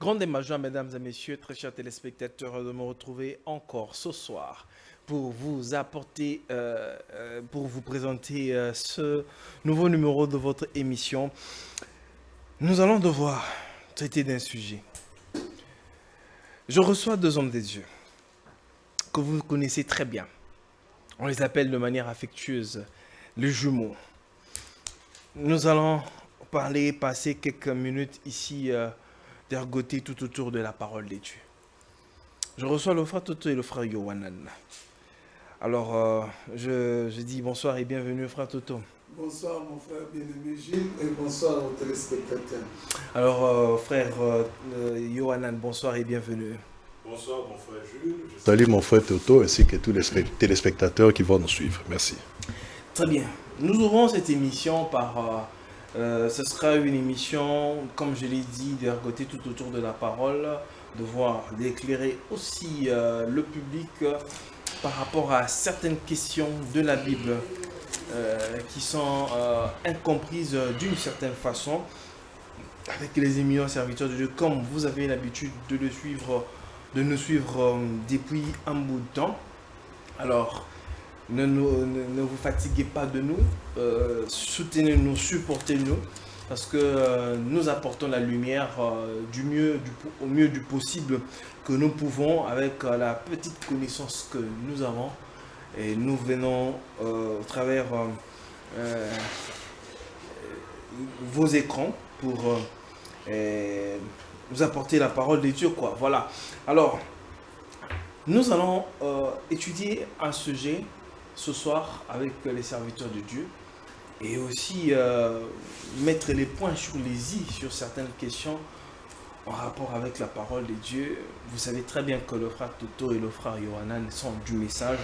Grande et majeure, mesdames et messieurs, très chers téléspectateurs, de me retrouver encore ce soir pour vous apporter, pour vous présenter ce nouveau numéro de votre émission. Nous allons devoir traiter d'un sujet. Je reçois deux hommes des dieux que vous connaissez très bien. On les appelle de manière affectueuse les jumeaux. Nous allons passer quelques minutes ici d'ergoter tout autour de la parole des dieux. Je reçois le frère Toto et le frère Yohanan. Alors, je dis bonsoir et bienvenue, frère Toto. Bonsoir mon frère bien-aimé Gilles et bonsoir aux téléspectateurs. Alors, frère Yohanan, bonsoir et bienvenue. Bonsoir mon frère Jules. Salut mon frère Toto ainsi que tous les téléspectateurs qui vont nous suivre. Merci. Très bien. Nous ouvrons cette émission par... ce sera une émission, comme je l'ai dit, d'ergoter tout autour de la parole, de voir, d'éclairer aussi le public par rapport à certaines questions de la Bible qui sont incomprises d'une certaine façon avec les éminents serviteurs de Dieu, comme vous avez l'habitude de nous suivre depuis un bout de temps. Alors, ne vous fatiguez pas de nous, soutenez-nous, supportez-nous, parce que nous apportons la lumière au mieux du possible que nous pouvons avec la petite connaissance que nous avons. Et nous venons au travers vos écrans pour vous apporter la parole de Dieu, quoi. Voilà. Alors, nous allons étudier un sujet ce soir avec les serviteurs de Dieu et aussi mettre les points sur les i sur certaines questions en rapport avec la parole de Dieu. Vous savez très bien que le frère Toto et le frère Yohanan sont du message.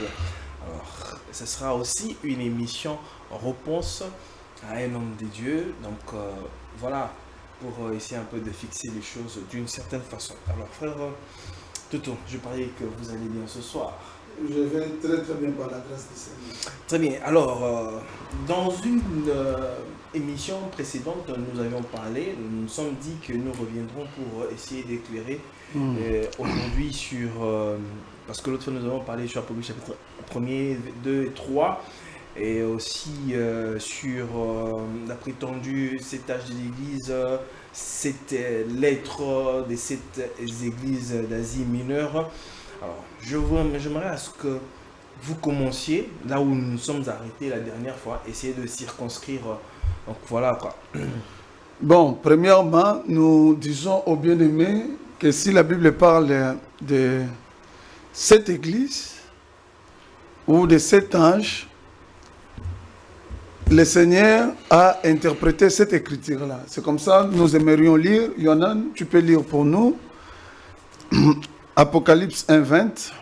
Alors, ce sera aussi une émission réponse à un homme de Dieu. Donc, voilà, pour essayer un peu de fixer les choses d'une certaine façon. Alors, frère Toto, je parie que vous allez bien ce soir. Je vais très très bien par la grâce du Seigneur. Très bien. Alors, dans une émission précédente, nous avions parlé, nous nous sommes dit que nous reviendrons pour essayer d'éclairer aujourd'hui sur... parce que l'autre fois, nous avons parlé sur Apocalypse chapitre 1er, 2 et 3, et aussi sur la prétendue 7 âges de l'Église, 7 lettres des 7 églises d'Asie mineure. Alors, j'aimerais à ce que vous commenciez là où nous nous sommes arrêtés la dernière fois, essayer de circonscrire. Donc voilà quoi. Bon, premièrement, nous disons aux bien-aimés que si la Bible parle de cette église ou de cet ange, le Seigneur a interprété cette écriture-là. C'est comme ça que nous aimerions lire. Yohanan, tu peux lire pour nous. Apocalypse 1:20.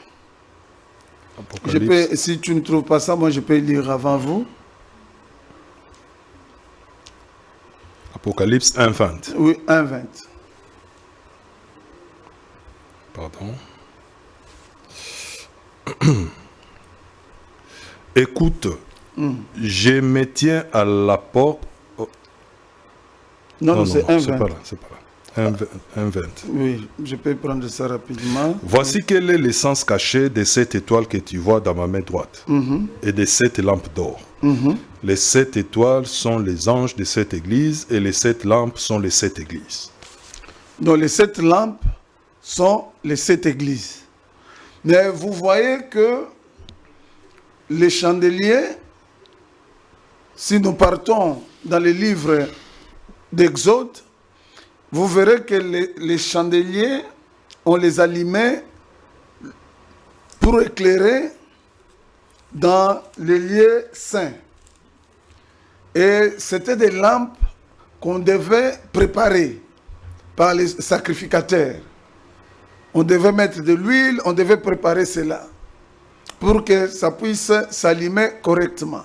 Si tu ne trouves pas ça, moi je peux lire avant vous. Apocalypse 1:20. Oui, 1:20. Pardon. Écoute, je me tiens à la porte. Oh. Non, c'est 1:20. C'est pas là, c'est pas là. 1:20. Oui, je peux prendre ça rapidement. Voici quel est l'essence cachée de cette étoile que tu vois dans ma main droite et de cette lampe d'or. Les 7 étoiles sont les anges de cette église et les 7 lampes sont les 7 églises. Donc les 7 lampes sont les 7 églises. Mais vous voyez que les chandeliers, si nous partons dans les livres d'Exode, vous verrez que les chandeliers, on les allumait pour éclairer dans les lieux saints. Et c'était des lampes qu'on devait préparer par les sacrificateurs. On devait mettre de l'huile, on devait préparer cela pour que ça puisse s'allumer correctement.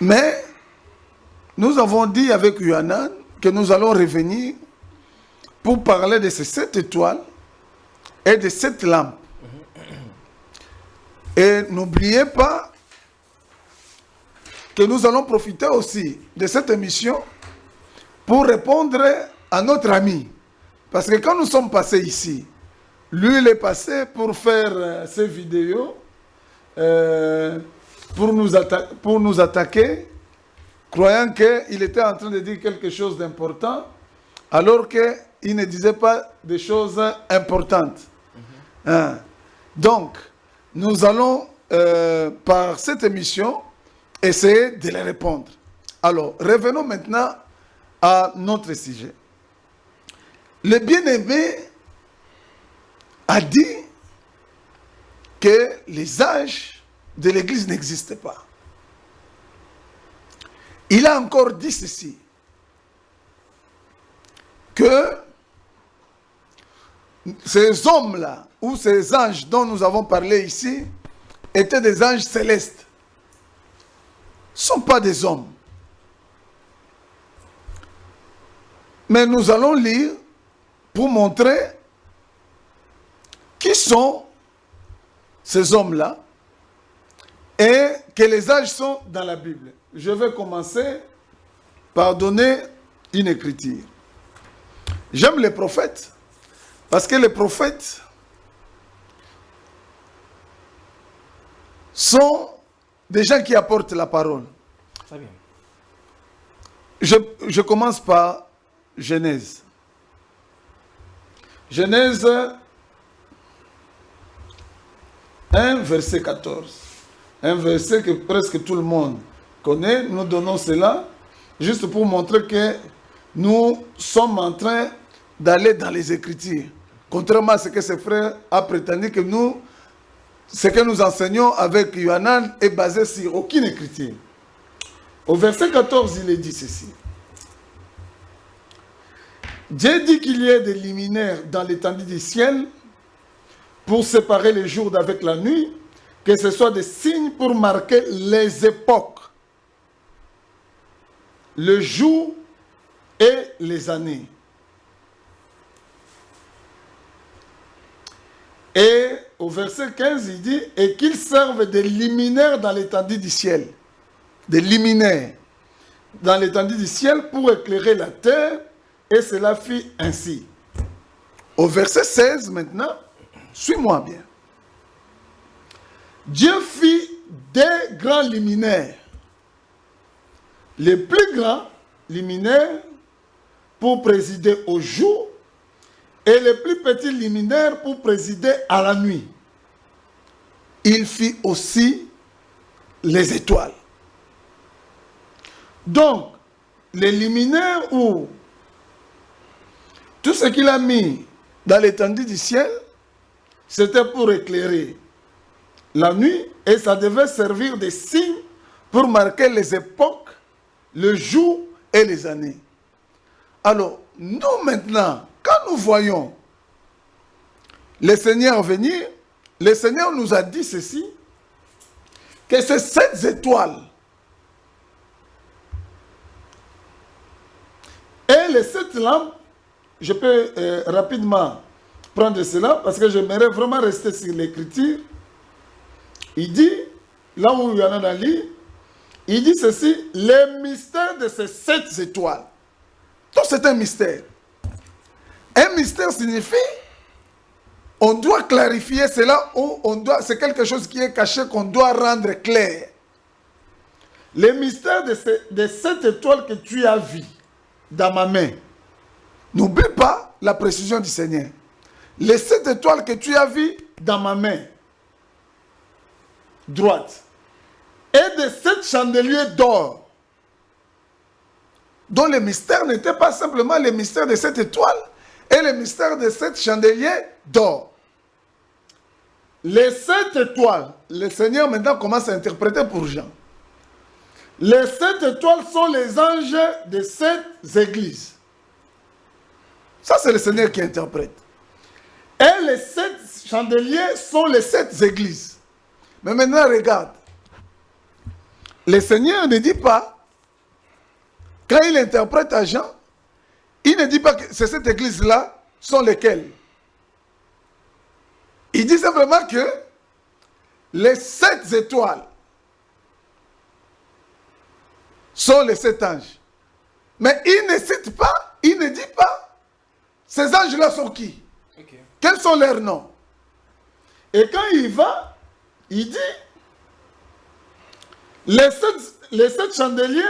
Mais nous avons dit avec Yohanan que nous allons revenir pour parler de ces 7 étoiles et de 7 lampes. Et n'oubliez pas que nous allons profiter aussi de cette émission pour répondre à notre ami Parce que quand nous sommes passés ici, lui, il est passé pour faire ses vidéos, pour nous attaquer, croyant qu'il était en train de dire quelque chose d'important, alors qu'il ne disait pas des choses importantes. Hein? Donc, nous allons, par cette émission, essayer de les répondre. Alors, revenons maintenant à notre sujet. Le bien-aimé a dit que les âges de l'Église n'existent pas. Il a encore dit ceci, que ces hommes-là, ou ces anges dont nous avons parlé ici, étaient des anges célestes. Ce ne sont pas des hommes. Mais nous allons lire pour montrer qui sont ces hommes-là et que les âges sont dans la Bible. Je vais commencer par donner une écriture. J'aime les prophètes parce que les prophètes sont des gens qui apportent la parole. Très bien. Je commence par Genèse. Genèse 1, verset 14. Un verset que presque tout le monde connaît. Nous donnons cela juste pour montrer que nous sommes en train d'aller dans les Écritures. Contrairement à ce que ses frères ont prétendu que nous, ce que nous enseignons avec Yohanan est basé sur aucune Écriture. Au verset 14, il est dit ceci. Dieu dit qu'il y ait des luminaires dans l'étendue du ciel pour séparer les jours d'avec la nuit, que ce soit des signes pour marquer les époques, le jour et les années. Et au verset 15, il dit, et qu'ils servent des luminaires dans l'étendue du ciel. Des luminaires dans l'étendue du ciel pour éclairer la terre, et cela fit ainsi. Au verset 16 maintenant, suis-moi bien. Dieu fit des grands luminaires. Les plus grands luminaires pour présider au jour et les plus petits luminaires pour présider à la nuit. Il fit aussi les étoiles. Donc, les luminaires ou tout ce qu'il a mis dans l'étendue du ciel, c'était pour éclairer la nuit et ça devait servir de signe pour marquer les époques, le jour et les années. Alors, nous maintenant, quand nous voyons le Seigneur venir, le Seigneur nous a dit ceci, que ces 7 étoiles et les 7 lampes, je peux rapidement prendre cela parce que j'aimerais vraiment rester sur l'écriture. Il dit, là où il y en a dans le livre, il dit ceci, les mystères de ces 7 étoiles. Donc c'est un mystère. Un mystère signifie, on doit clarifier cela ou c'est quelque chose qui est caché qu'on doit rendre clair. Les mystères de 7 étoiles que tu as vues dans ma main. N'oublie pas la précision du Seigneur. Les 7 étoiles que tu as vues dans ma main droite et de 7 chandeliers d'or, dont le mystère n'était pas simplement le mystère de 7 étoiles et le mystère de 7 chandeliers d'or. Les 7 étoiles, le Seigneur maintenant commence à interpréter pour Jean. Les 7 étoiles sont les anges de 7 églises. Ça, c'est le Seigneur qui interprète. Et les 7 chandeliers sont les 7 églises. Mais maintenant, regarde. Le Seigneur ne dit pas, quand il interprète à Jean, il ne dit pas que ces 7 églises-là sont lesquelles. Il dit simplement que les 7 étoiles sont les 7 anges. Mais il ne cite pas, il ne dit pas Ces anges-là sont qui? Ok. Quels sont leurs noms? Et quand il va, il dit, les sept chandeliers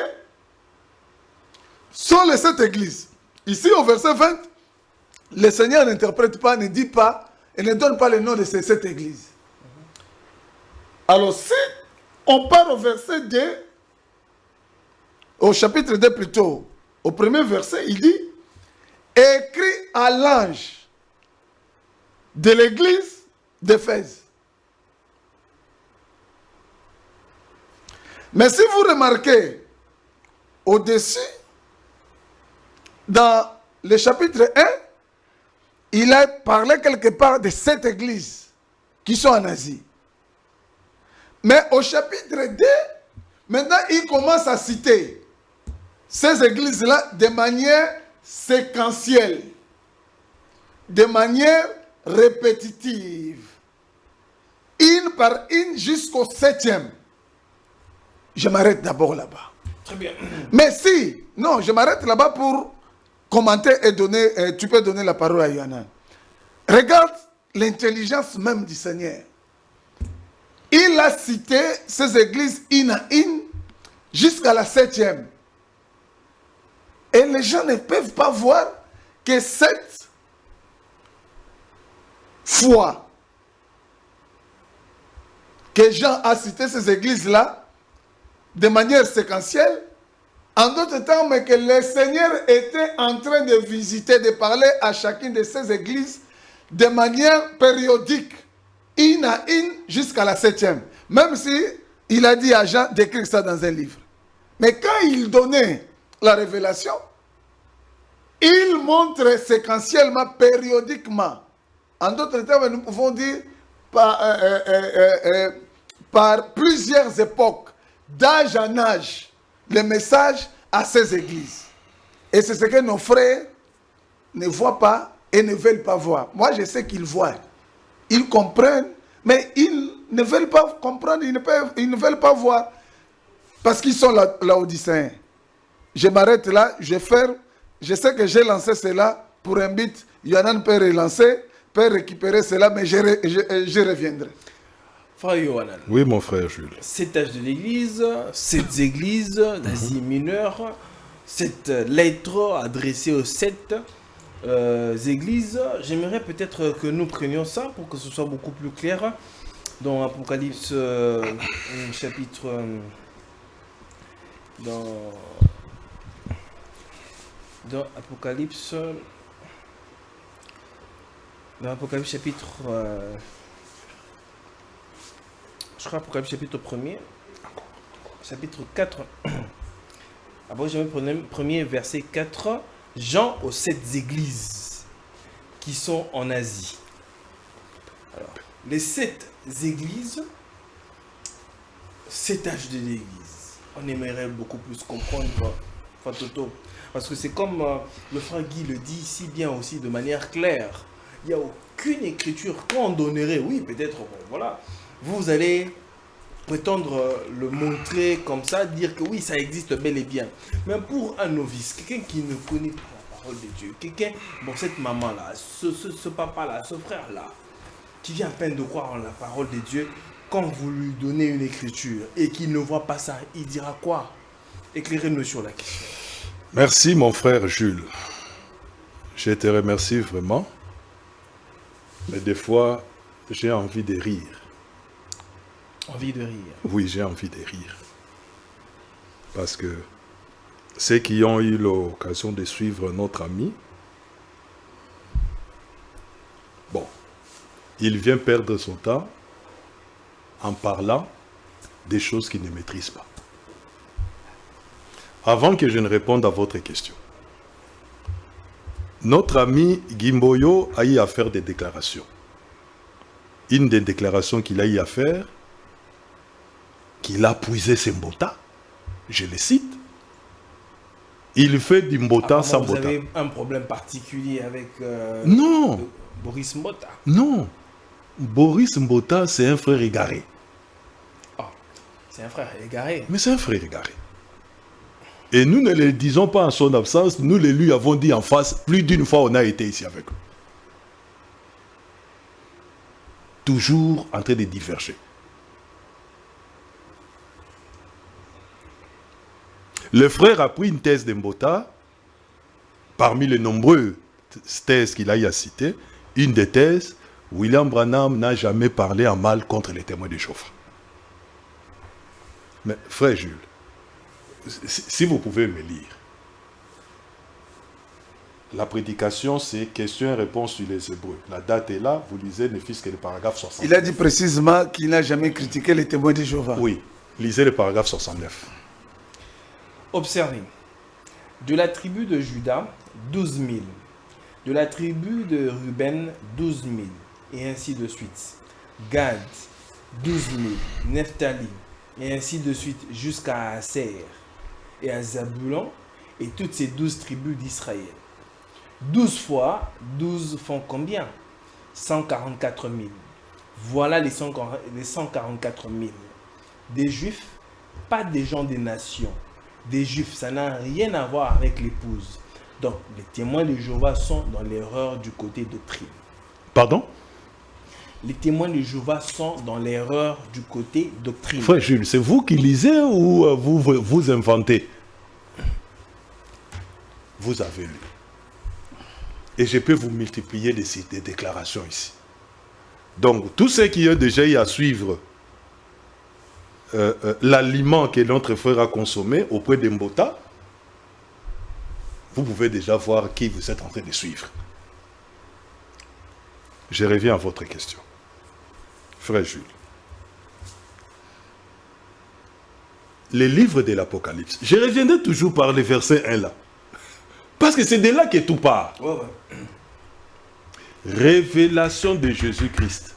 sont les 7 églises. Ici, au verset 20, le Seigneur n'interprète pas, ne dit pas, et ne donne pas le nom de ces 7 églises. Alors, si on part au verset 2, au chapitre 2 plutôt, au premier verset, il dit, écrit à l'ange de l'église d'Éphèse. Mais si vous remarquez, au-dessus, dans le chapitre 1, il a parlé quelque part de 7 églises qui sont en Asie. Mais au chapitre 2, maintenant, il commence à citer ces églises-là de manière séquentielle, de manière répétitive, une par une jusqu'au 7e. Je m'arrête d'abord là-bas. Très bien. Mais si, non, je m'arrête là-bas pour commenter et donner, tu peux donner la parole à Yohanan. Regarde l'intelligence même du Seigneur. Il a cité ces églises une à une jusqu'à la 7e. Et les gens ne peuvent pas voir que 7 fois que Jean a cité ces églises-là de manière séquentielle, en d'autres termes, que le Seigneur était en train de visiter, de parler à chacune de ces églises de manière périodique, une à une, jusqu'à la 7e. Même si il a dit à Jean d'écrire ça dans un livre. Mais quand il donnait la révélation, il montre séquentiellement, périodiquement. En d'autres termes, nous pouvons dire par plusieurs époques, d'âge en âge, le message à ces églises. Et c'est ce que nos frères ne voient pas et ne veulent pas voir. Moi, je sais qu'ils voient. Ils comprennent, mais ils ne veulent pas comprendre, ils ne veulent pas voir. Parce qu'ils sont laodicéens. Je m'arrête là, je sais que j'ai lancé cela pour un but. Yohanan peut relancer, peut récupérer cela, mais je reviendrai. Frère Yohanan. Oui, mon frère Jules. 7 âges de l'Église, 7 églises d'Asie mineure, 7 lettres adressées aux 7 églises. J'aimerais peut-être que nous prenions ça pour que ce soit beaucoup plus clair. Dans Apocalypse chapitre... dans Apocalypse... Dans Apocalypse chapitre... je crois Apocalypse chapitre 1er, chapitre 4. Apocalypse premier verset 4. Jean aux 7 églises qui sont en Asie. Alors, les 7 églises, 7 âges de l'église. On aimerait beaucoup plus comprendre, Fatoto. Parce que c'est comme le frère Guy le dit si bien aussi de manière claire. Il n'y a aucune écriture qu'on donnerait. Oui, peut-être, bon, voilà. Vous allez prétendre le montrer comme ça, dire que oui, ça existe bel et bien. Mais pour un novice, quelqu'un qui ne connaît pas la parole de Dieu, quelqu'un, bon, cette maman-là, ce papa-là, ce frère-là, qui vient à peine de croire en la parole de Dieu, quand vous lui donnez une écriture et qu'il ne voit pas ça, il dira quoi? Éclairez-nous sur la question. Merci, mon frère Jules. Je te remercie vraiment. Mais des fois, j'ai envie de rire. Envie de rire. Oui, j'ai envie de rire. Parce que ceux qui ont eu l'occasion de suivre notre ami, bon, il vient perdre son temps en parlant des choses qu'il ne maîtrise pas. Avant que je ne réponde à votre question, notre ami Gimboyo a eu à faire des déclarations. Une des déclarations qu'il a eu à faire, qu'il a puisé ses mbota, je le cite, il fait du mbota sans mbota. Vous avez un problème particulier avec non. Boris Mbota? Non. Boris Mbota, c'est un frère égaré. Oh, c'est un frère égaré. Mais c'est un frère égaré. Et nous ne le disons pas en son absence, nous les lui avons dit en face, plus d'une fois on a été ici avec eux. Toujours en train de diverger. Le frère a pris une thèse de Mbota, parmi les nombreuses thèses qu'il a eu à citer, une des thèses, William Branham n'a jamais parlé en mal contre les témoins de Jéhovah. Mais frère Jules, si vous pouvez me lire, la prédication c'est question et réponse sur les Hébreux. La date est là, vous lisez ne fût-ce que le paragraphe 69. Il a dit précisément qu'il n'a jamais critiqué les témoins de Jéhovah. Oui, lisez le paragraphe 69. Observez. De la tribu de Juda, 12 000. De la tribu de Ruben, 12 000. Et ainsi de suite. Gad, 12 000. Nephtali, et ainsi de suite jusqu'à Aser et à Zabulon et toutes ces 12 tribus d'Israël. 12 fois 12 font combien? 144 000. Voilà les 144 000. Des Juifs, pas des gens des nations. Des Juifs, ça n'a rien à voir avec l'épouse. Donc, les témoins de Jéhovah sont dans l'erreur du côté doctrine. Pardon? Les témoins de Jéhovah sont dans l'erreur du côté doctrine. Frère Jules, c'est vous qui lisez ou vous inventez? Vous avez lu. Et je peux vous multiplier des déclarations ici. Donc, tous ceux qui ont déjà eu à suivre l'aliment que notre frère a consommé auprès de Mbota, vous pouvez déjà voir qui vous êtes en train de suivre. Je reviens à votre question. Frère Jules, les livres de l'Apocalypse, je reviendrai toujours par les versets 1 là. Parce que c'est de là que tout part. Ouais. Révélation de Jésus-Christ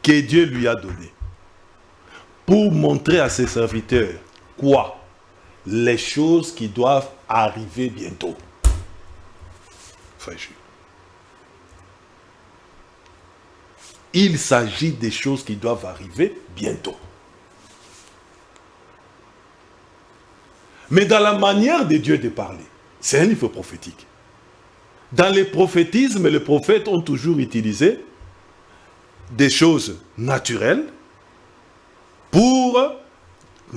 que Dieu lui a donné pour montrer à ses serviteurs quoi? Les choses qui doivent arriver bientôt. Frère Jules. Il s'agit des choses qui doivent arriver bientôt. Mais dans la manière de Dieu de parler, c'est un livre prophétique. Dans les prophétismes, les prophètes ont toujours utilisé des choses naturelles pour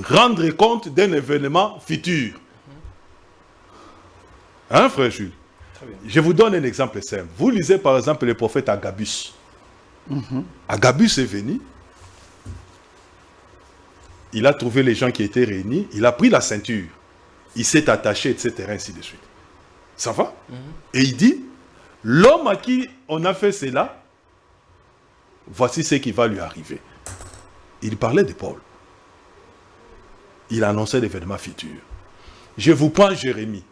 rendre compte d'un événement futur. Hein, frère Jules? Très bien. Je vous donne un exemple simple. Vous lisez par exemple le prophète Agabus. Agabus est venu. Il a trouvé les gens qui étaient réunis. Il a pris la ceinture. Il s'est attaché, etc. ainsi de suite. Ça va? Et il dit, l'homme à qui on a fait cela, voici ce qui va lui arriver. Il parlait de Paul. Il annonçait l'événement futur. Je vous prends Jérémie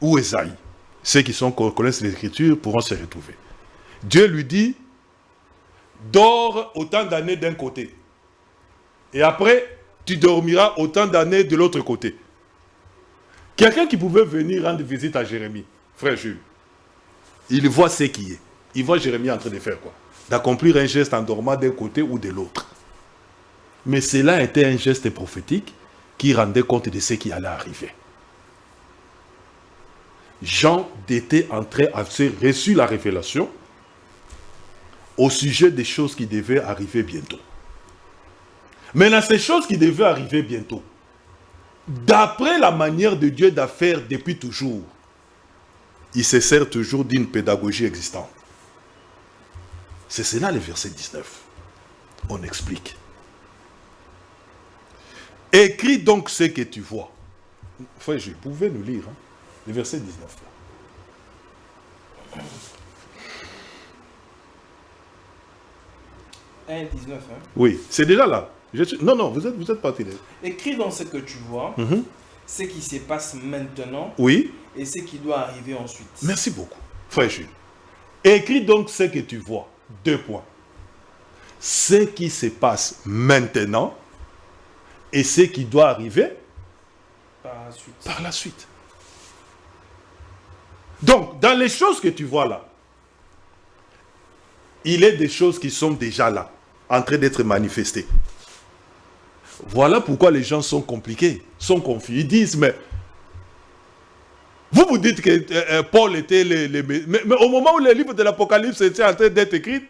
ou Esaïe. Ceux qui connaissent l'Écriture pourront se retrouver. Dieu lui dit, dors autant d'années d'un côté. Et après, tu dormiras autant d'années de l'autre côté. Quelqu'un qui pouvait venir rendre visite à Jérémie, frère Jules, il voit ce qui est. Il voit Jérémie en train de faire quoi? D'accomplir un geste en dormant d'un côté ou de l'autre. Mais cela était un geste prophétique qui rendait compte de ce qui allait arriver. Jean était en train de reçu la révélation au sujet des choses qui devaient arriver bientôt. Maintenant, ces choses qui devaient arriver bientôt, d'après la manière de Dieu d'affaire depuis toujours, il se sert toujours d'une pédagogie existante. C'est cela le verset 19. On explique. Écris donc ce que tu vois. Frère, je pouvais nous lire, hein, le verset 19. Là. 1,19. Hein? Oui, c'est déjà là. Non, vous êtes parti là. Écris dans ce que tu vois, ce qui se passe maintenant, Oui. et ce qui doit arriver ensuite. Merci beaucoup, frère Jules. Écris donc ce que tu vois. 2 points. Ce qui se passe maintenant et ce qui doit arriver par la suite. Donc, dans les choses que tu vois là, il y a des choses qui sont déjà là, en train d'être manifestées. Voilà pourquoi les gens sont compliqués, sont confus. Ils disent, mais vous dites que Paul était mais au moment où le livre de l'Apocalypse était en train d'être écrit,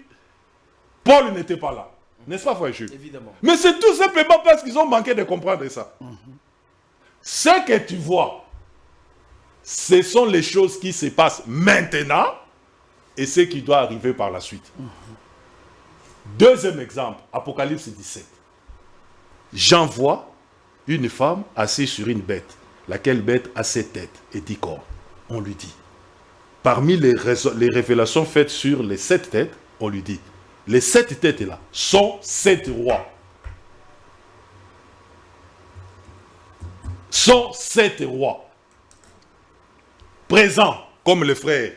Paul n'était pas là. N'est-ce pas, frère Jules? Évidemment. Mais c'est tout simplement parce qu'ils ont manqué de comprendre ça. Ce que tu vois, ce sont les choses qui se passent maintenant et ce qui doit arriver par la suite. Deuxième exemple, Apocalypse 17. Jean voit une femme assise sur une bête, laquelle bête a 7 têtes et 10 corps. On lui dit. Parmi les révélations faites sur les 7 têtes, on lui dit, les 7 têtes là sont 7 rois. Sont 7 rois. Présents, comme les frères.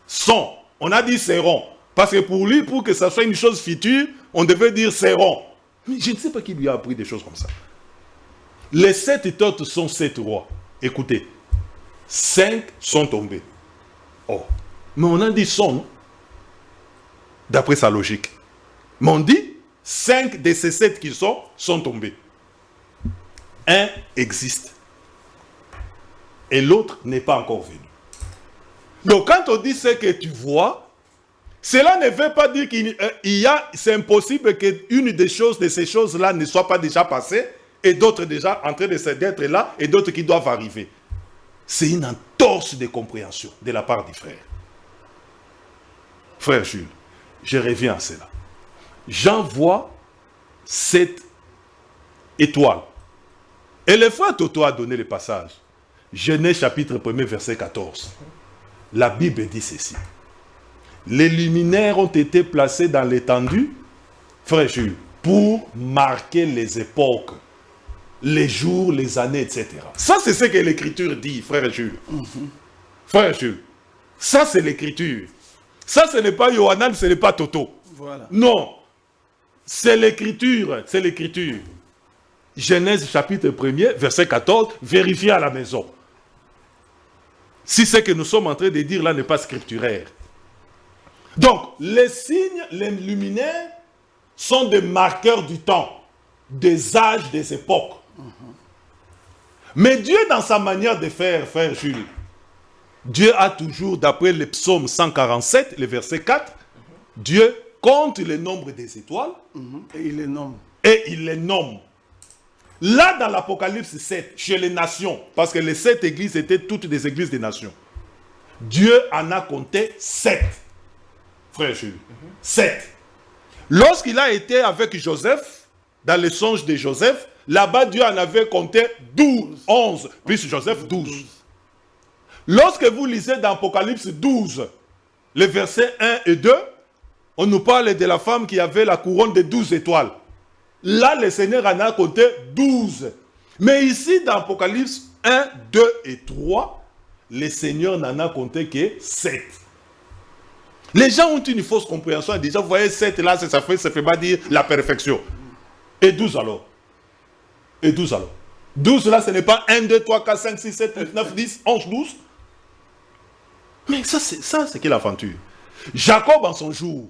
Sont. On a dit seront. Parce que pour lui, pour que ça soit une chose future, on devait dire seront. Mais je ne sais pas qui lui a appris des choses comme ça. Les 7 têtes sont 7 rois. Écoutez. 5 sont tombés. Oh. Mais on a dit sont, non? D'après sa logique. Mais on dit 5 de ces 7 qui sont tombés. Un existe. Et l'autre n'est pas encore venu. Donc quand on dit ce que tu vois, cela ne veut pas dire qu'il y a, c'est impossible qu'une des choses de ces choses-là ne soit pas déjà passée et d'autres déjà en train d'être là et d'autres qui doivent arriver. C'est une entorse de compréhension de la part du frère. Frère Jules, je reviens à cela. Jean voit 7 étoiles. Et le frère Toto a donné le passage. Genèse chapitre 1er verset 14. La Bible dit ceci. Les luminaires ont été placés dans l'étendue, frère Jules, pour marquer les époques, les jours, les années, etc. Ça, c'est ce que l'Écriture dit, frère Jules. Frère Jules, ça, c'est l'Écriture. Ça, ce n'est pas Yohanan, ce n'est pas Toto. Voilà. Non. C'est l'Écriture, c'est l'Écriture. Genèse chapitre 1er, verset 14, vérifiez à la maison. Si ce que nous sommes en train de dire là n'est pas scripturaire. Donc, les signes, les luminaires, sont des marqueurs du temps, des âges, des époques. Mais Dieu, dans sa manière de faire, frère Jules, Dieu a toujours, d'après le psaume 147, le verset 4, Dieu compte le nombre des étoiles. Et il les nomme. Et il les nomme. Là, dans l'Apocalypse 7, chez les nations, parce que les 7 églises étaient toutes des églises des nations, Dieu en a compté 7. Frère Jules, 7. Lorsqu'il a été avec Joseph, dans le songe de Joseph, là-bas, Dieu en avait compté 12, 11, plus Joseph, 12. Lorsque vous lisez dans Apocalypse 12, les versets 1 et 2, on nous parle de la femme qui avait la couronne de 12 étoiles. Là, le Seigneur en a compté 12. Mais ici, dans Apocalypse 1, 2 et 3, le Seigneur n'en a compté que 7. Les gens ont une fausse compréhension. Déjà, vous voyez, 7 là, ça fait pas dire la perfection. Et 12 alors? Et 12 alors? 12 là, ce n'est pas 1, 2, 3, 4, 5, 6, 7, 8, 9, 10, 11, 12. Mais ça, c'est quelle aventure? Jacob, en son jour,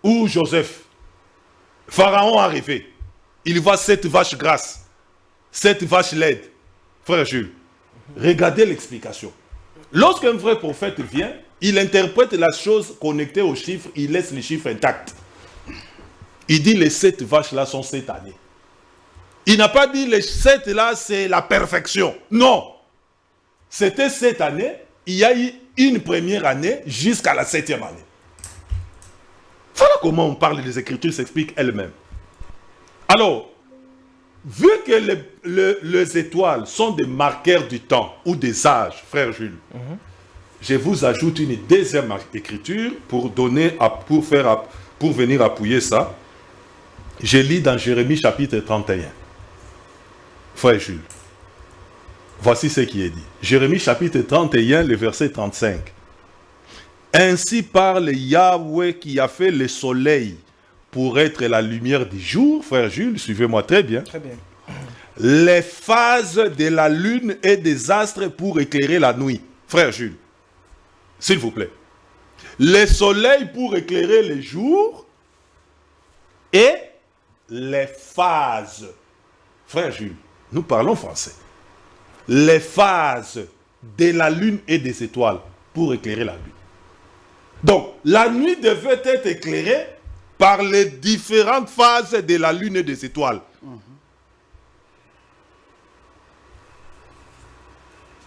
ou Joseph, Pharaon arrivé, il voit 7 vaches grasses, 7 vaches laides. Frère Jules, regardez l'explication. Lorsqu'un vrai prophète vient, il interprète la chose connectée aux chiffres, il laisse les chiffres intacts. Il dit les 7 vaches là sont cette année. Il n'a pas dit les 7 là c'est la perfection. Non. C'était cette année, il y a eu une première année jusqu'à la 7e année. Voilà comment on parle des Écritures s'expliquent elles-mêmes. Alors, vu que les étoiles sont des marqueurs du temps ou des âges, frère Jules, je vous ajoute une deuxième écriture pour venir appuyer ça. Je lis dans Jérémie chapitre 31. Frère Jules, voici ce qui est dit. Jérémie chapitre 31, le verset 35. Ainsi parle Yahweh qui a fait le soleil pour être la lumière du jour. Frère Jules, suivez-moi très bien. Très bien. Les phases de la lune et des astres pour éclairer la nuit. Frère Jules, s'il vous plaît. Le soleil pour éclairer le jour et les phases. Frère Jules, nous parlons français. Les phases de la lune et des étoiles pour éclairer la nuit. Donc, la nuit devait être éclairée par les différentes phases de la lune et des étoiles.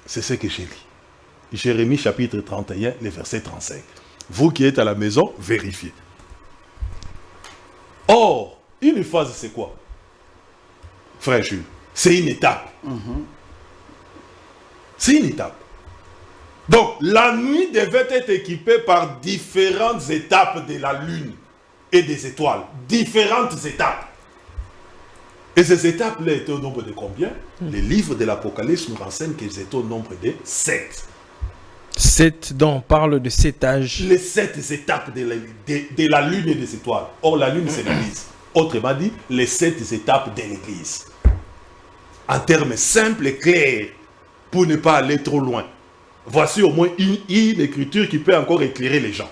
C'est ce que j'ai lu. Jérémie chapitre 31, le verset 35. Vous qui êtes à la maison, vérifiez. Or, une phase, c'est quoi? Frère Jules, c'est une étape. C'est une étape. Donc, la nuit devait être équipée par différentes étapes de la lune et des étoiles. Différentes étapes. Et ces étapes-là étaient au nombre de combien? Les livres de l'Apocalypse nous renseignent qu'elles étaient au nombre de 7. 7, dont on parle de 7 âges. Les 7 étapes de la lune et des étoiles. Or, la lune, c'est l'Église. Autrement dit, les 7 étapes de l'Église. En termes simples et clairs, pour ne pas aller trop loin. Voici au moins une écriture qui peut encore éclairer les gens.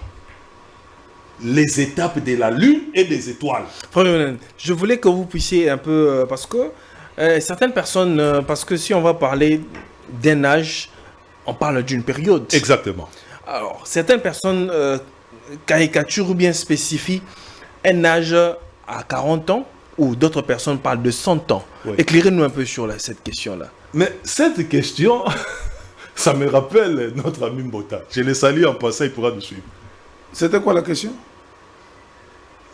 Les étapes de la lune et des étoiles. Je voulais que vous puissiez un peu... parce que certaines personnes... parce que si on va parler d'un âge, on parle d'une période. Exactement. Alors, certaines personnes caricaturent ou bien spécifient un âge à 40 ans, ou d'autres personnes parlent de 100 ans. Oui. Éclairez-nous un peu sur cette question-là. Mais cette question, ça me rappelle notre ami Mbota. Je le salue en passant, il pourra nous suivre. C'était quoi la question?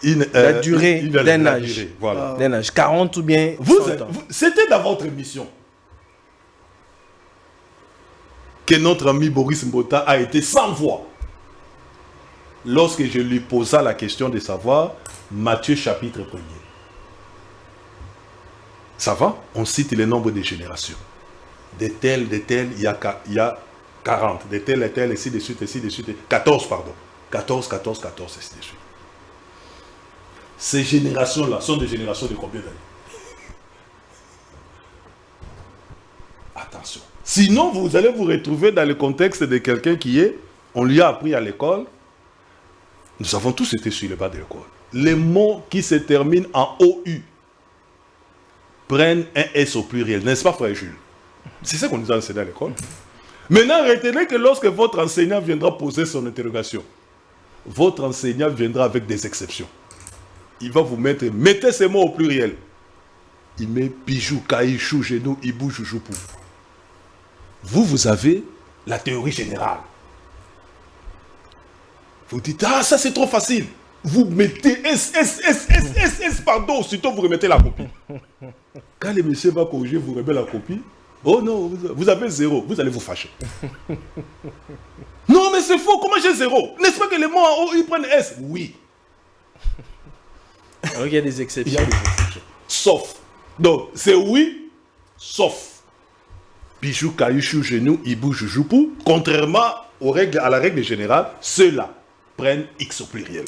La durée d'un âge. Durée, voilà. D'un âge, 40 ou bien 100 ans. C'était dans votre émission que notre ami Boris Mbota a été sans voix. Lorsque je lui posa la question de savoir, Matthieu chapitre 1er. Ça va? On cite le nombre de générations. De tel, il y a 40. De tel, ainsi de suite, ainsi de suite. 14, pardon. 14, ainsi de suite. Ces générations-là sont des générations de combien d'années? Attention. Sinon, vous allez vous retrouver dans le contexte de quelqu'un qui est, on lui a appris à l'école, nous avons tous été sur le bas de l'école. Les mots qui se terminent en OU prennent un S au pluriel, n'est-ce pas, frère Jules? C'est ça qu'on nous a enseigné à l'école. Maintenant, retenez que lorsque votre enseignant viendra poser son interrogation, votre enseignant viendra avec des exceptions. Il va vous mettre, mettez ces mots au pluriel. Il met bijou, caïchou, genou, hibou, joujoupou. Vous avez la théorie générale. Vous dites, ah, ça c'est trop facile. Vous mettez S, pardon, surtout vous remettez la copie. Quand le monsieur va corriger, vous remettez la copie. Oh non, vous avez 0, vous allez vous fâcher. Non, mais c'est faux, comment j'ai 0? N'est-ce pas que les mots en haut, ils prennent S? Oui. Alors il y a des exceptions. Il y a des exceptions. Sauf. Donc, c'est oui, sauf. Bijou, caïchou, genou, hibou, joujoupou. Contrairement à la règle générale, ceux-là prennent X au pluriel.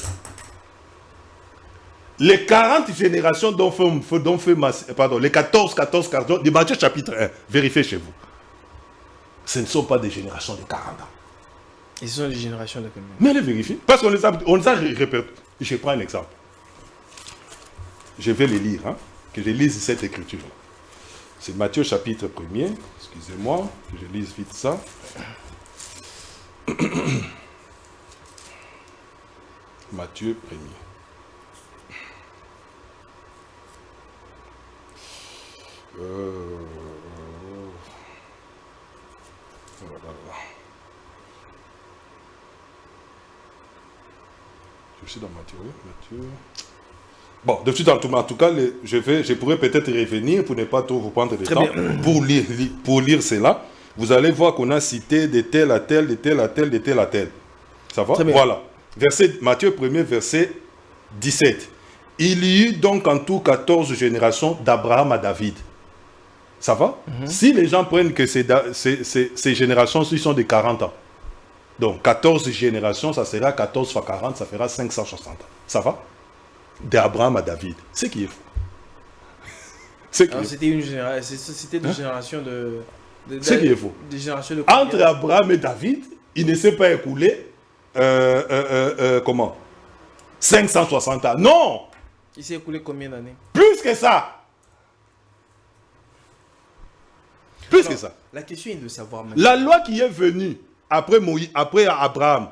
Les 40 générations les 14 de Matthieu chapitre 1, vérifiez chez vous. Ce ne sont pas des générations de 40 ans. Ils sont des générations de combien? Mais les vérifiez. Parce qu'on les a répétés. Je prends un exemple. Je vais les lire, que je lise cette écriture. C'est Matthieu chapitre 1er. Excusez-moi, que je lise vite ça. Matthieu 1er. Je suis dans Matthieu. Bon, de suite, en tout cas, je pourrais peut-être revenir pour ne pas trop vous prendre de temps pour lire cela. Vous allez voir qu'on a cité de tel à tel, de tel à tel, de tel à tel. Ça va? Voilà. Matthieu 1er, verset 17. Il y eut donc en tout 14 générations d'Abraham à David. Ça va? Si les gens prennent que ces générations-ci sont de 40 ans, donc 14 générations, ça sera 14 fois 40, ça fera 560 ans. Ça va? D'Abraham à David. C'est qui est fou. C'était une génération de... C'est qui est faux. Entre Abraham et David, il ne s'est pas écoulé 560 ans. Non! Il s'est écoulé combien d'années? Plus que ça. Plus Alors, que ça. La question est de savoir maintenant. La loi qui est venue après Moïse, après Abraham,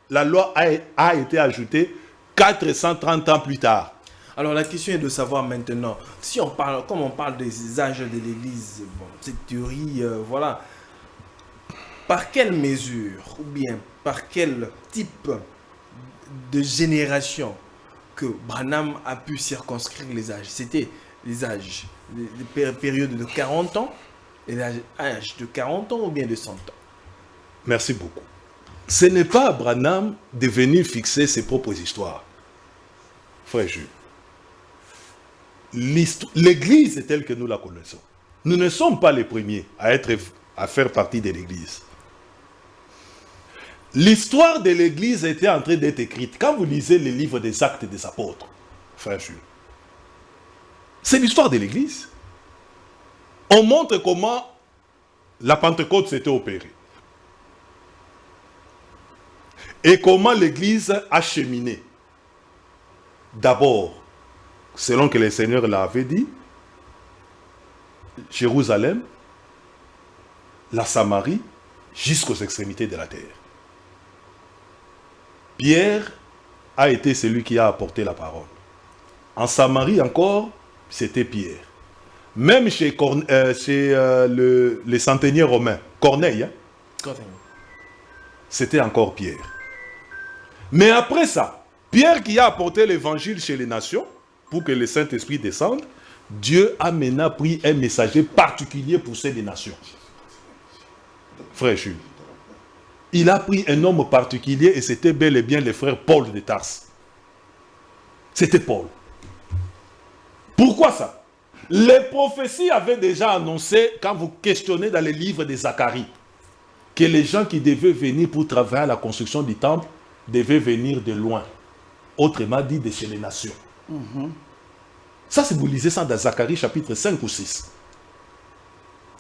la loi a été ajoutée 430 ans plus tard. Alors la question est de savoir maintenant, si on parle, comme on parle des âges de l'Église, bon, cette théorie, voilà, par quelle mesure ou bien par quel type de génération que Branham a pu circonscrire les âges? C'était les âges, les périodes de 40 ans, et l'âge de 40 ans ou bien de 100 ans? Merci beaucoup. Ce n'est pas à Branham de venir fixer ses propres histoires. Frère Jules. L'Église est telle que nous la connaissons. Nous ne sommes pas les premiers à faire partie de l'Église. L'histoire de l'Église était en train d'être écrite. Quand vous lisez les livres des Actes des Apôtres, frère Jules, c'est l'histoire de l'Église. On montre comment la Pentecôte s'était opérée. Et comment l'Église a cheminé. D'abord, selon que le Seigneur l'avait dit, Jérusalem, la Samarie, jusqu'aux extrémités de la terre. Pierre a été celui qui a apporté la parole. En Samarie encore, c'était Pierre. Même chez les centeniers romains, Corneille, c'était encore Pierre. Mais après ça, Pierre qui a apporté l'évangile chez les nations, pour que le Saint-Esprit descende, Dieu a maintenant pris un messager particulier pour ces nations. Frère Jules, il a pris un homme particulier et c'était bel et bien le frère Paul de Tarse. C'était Paul. Pourquoi ça? Les prophéties avaient déjà annoncé, quand vous questionnez dans les livres de Zacharie, que les gens qui devaient venir pour travailler à la construction du temple devaient venir de loin. Autrement dit, de chez les nations. Ça, si vous lisez ça dans Zacharie chapitre 5 ou 6.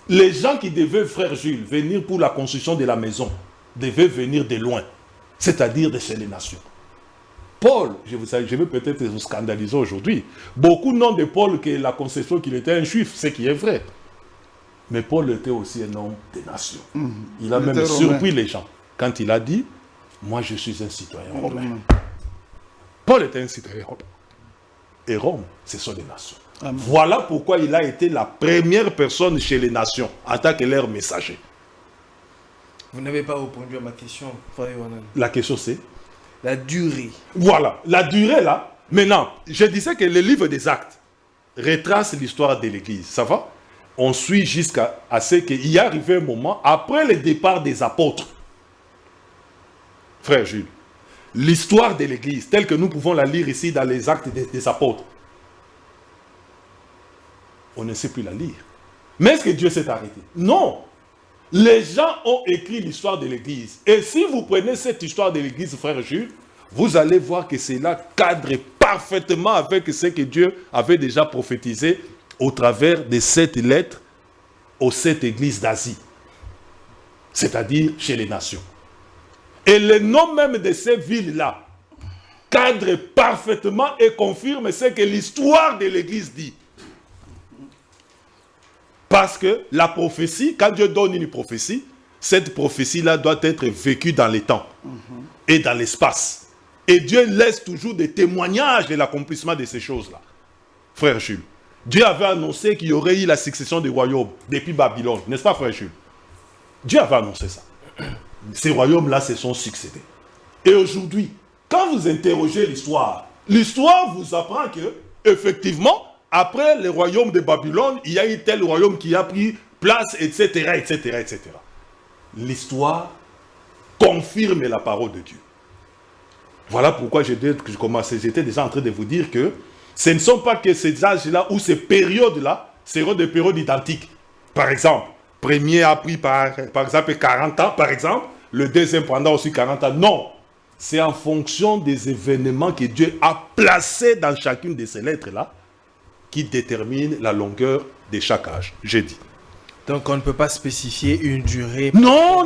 Les gens qui devaient, frère Jules, venir pour la construction de la maison, devaient venir de loin, c'est-à-dire de chez les nations. Paul, je vais peut-être vous scandaliser aujourd'hui, beaucoup n'ont de Paul que la conception qu'il était un juif, ce qui est vrai. Mais Paul était aussi un homme des nations. Il a même surpris les gens quand il a dit, moi je suis un citoyen romain. Paul était un citoyen romain. Et Rome, ce sont les nations. Amen. Voilà pourquoi il a été la première personne chez les nations, en tant que leur messager. Vous n'avez pas répondu à ma question, frère Yohanan. La question c'est la durée. Voilà, la durée là. Maintenant, je disais que le livre des Actes retrace l'histoire de l'Église. Ça va? On suit jusqu'à ce qu'il y arrive un moment, après le départ des apôtres. Frère Jules, l'histoire de l'Église, telle que nous pouvons la lire ici dans les Actes des apôtres, on ne sait plus la lire. Mais est-ce que Dieu s'est arrêté? Non. Les gens ont écrit l'histoire de l'Église. Et si vous prenez cette histoire de l'Église, frère Jules, vous allez voir que cela cadre parfaitement avec ce que Dieu avait déjà prophétisé au travers de cette lettre aux 7 églises d'Asie. C'est-à-dire chez les nations. Et le nom même de ces villes-là cadre parfaitement et confirme ce que l'histoire de l'Église dit. Parce que la prophétie, quand Dieu donne une prophétie, cette prophétie-là doit être vécue dans les temps et dans l'espace. Et Dieu laisse toujours des témoignages de l'accomplissement de ces choses-là. Frère Jules, Dieu avait annoncé qu'il y aurait eu la succession des royaumes depuis Babylone. N'est-ce pas, frère Jules? Dieu avait annoncé ça. Ces royaumes-là se sont succédés. Et aujourd'hui, quand vous interrogez l'histoire vous apprend que, effectivement, après le royaume de Babylone, il y a eu tel royaume qui a pris place, etc., etc., etc. L'histoire confirme la parole de Dieu. Voilà pourquoi j'étais déjà en train de vous dire que ce ne sont pas que ces âges-là ou ces périodes-là seront des périodes identiques. Par exemple, premier a pris par exemple 40 ans, par exemple, le deuxième pendant aussi 40 ans. Non, c'est en fonction des événements que Dieu a placés dans chacune de ces lettres-là qui détermine la longueur de chaque âge. J'ai dit. Donc on ne peut pas spécifier une durée. Non.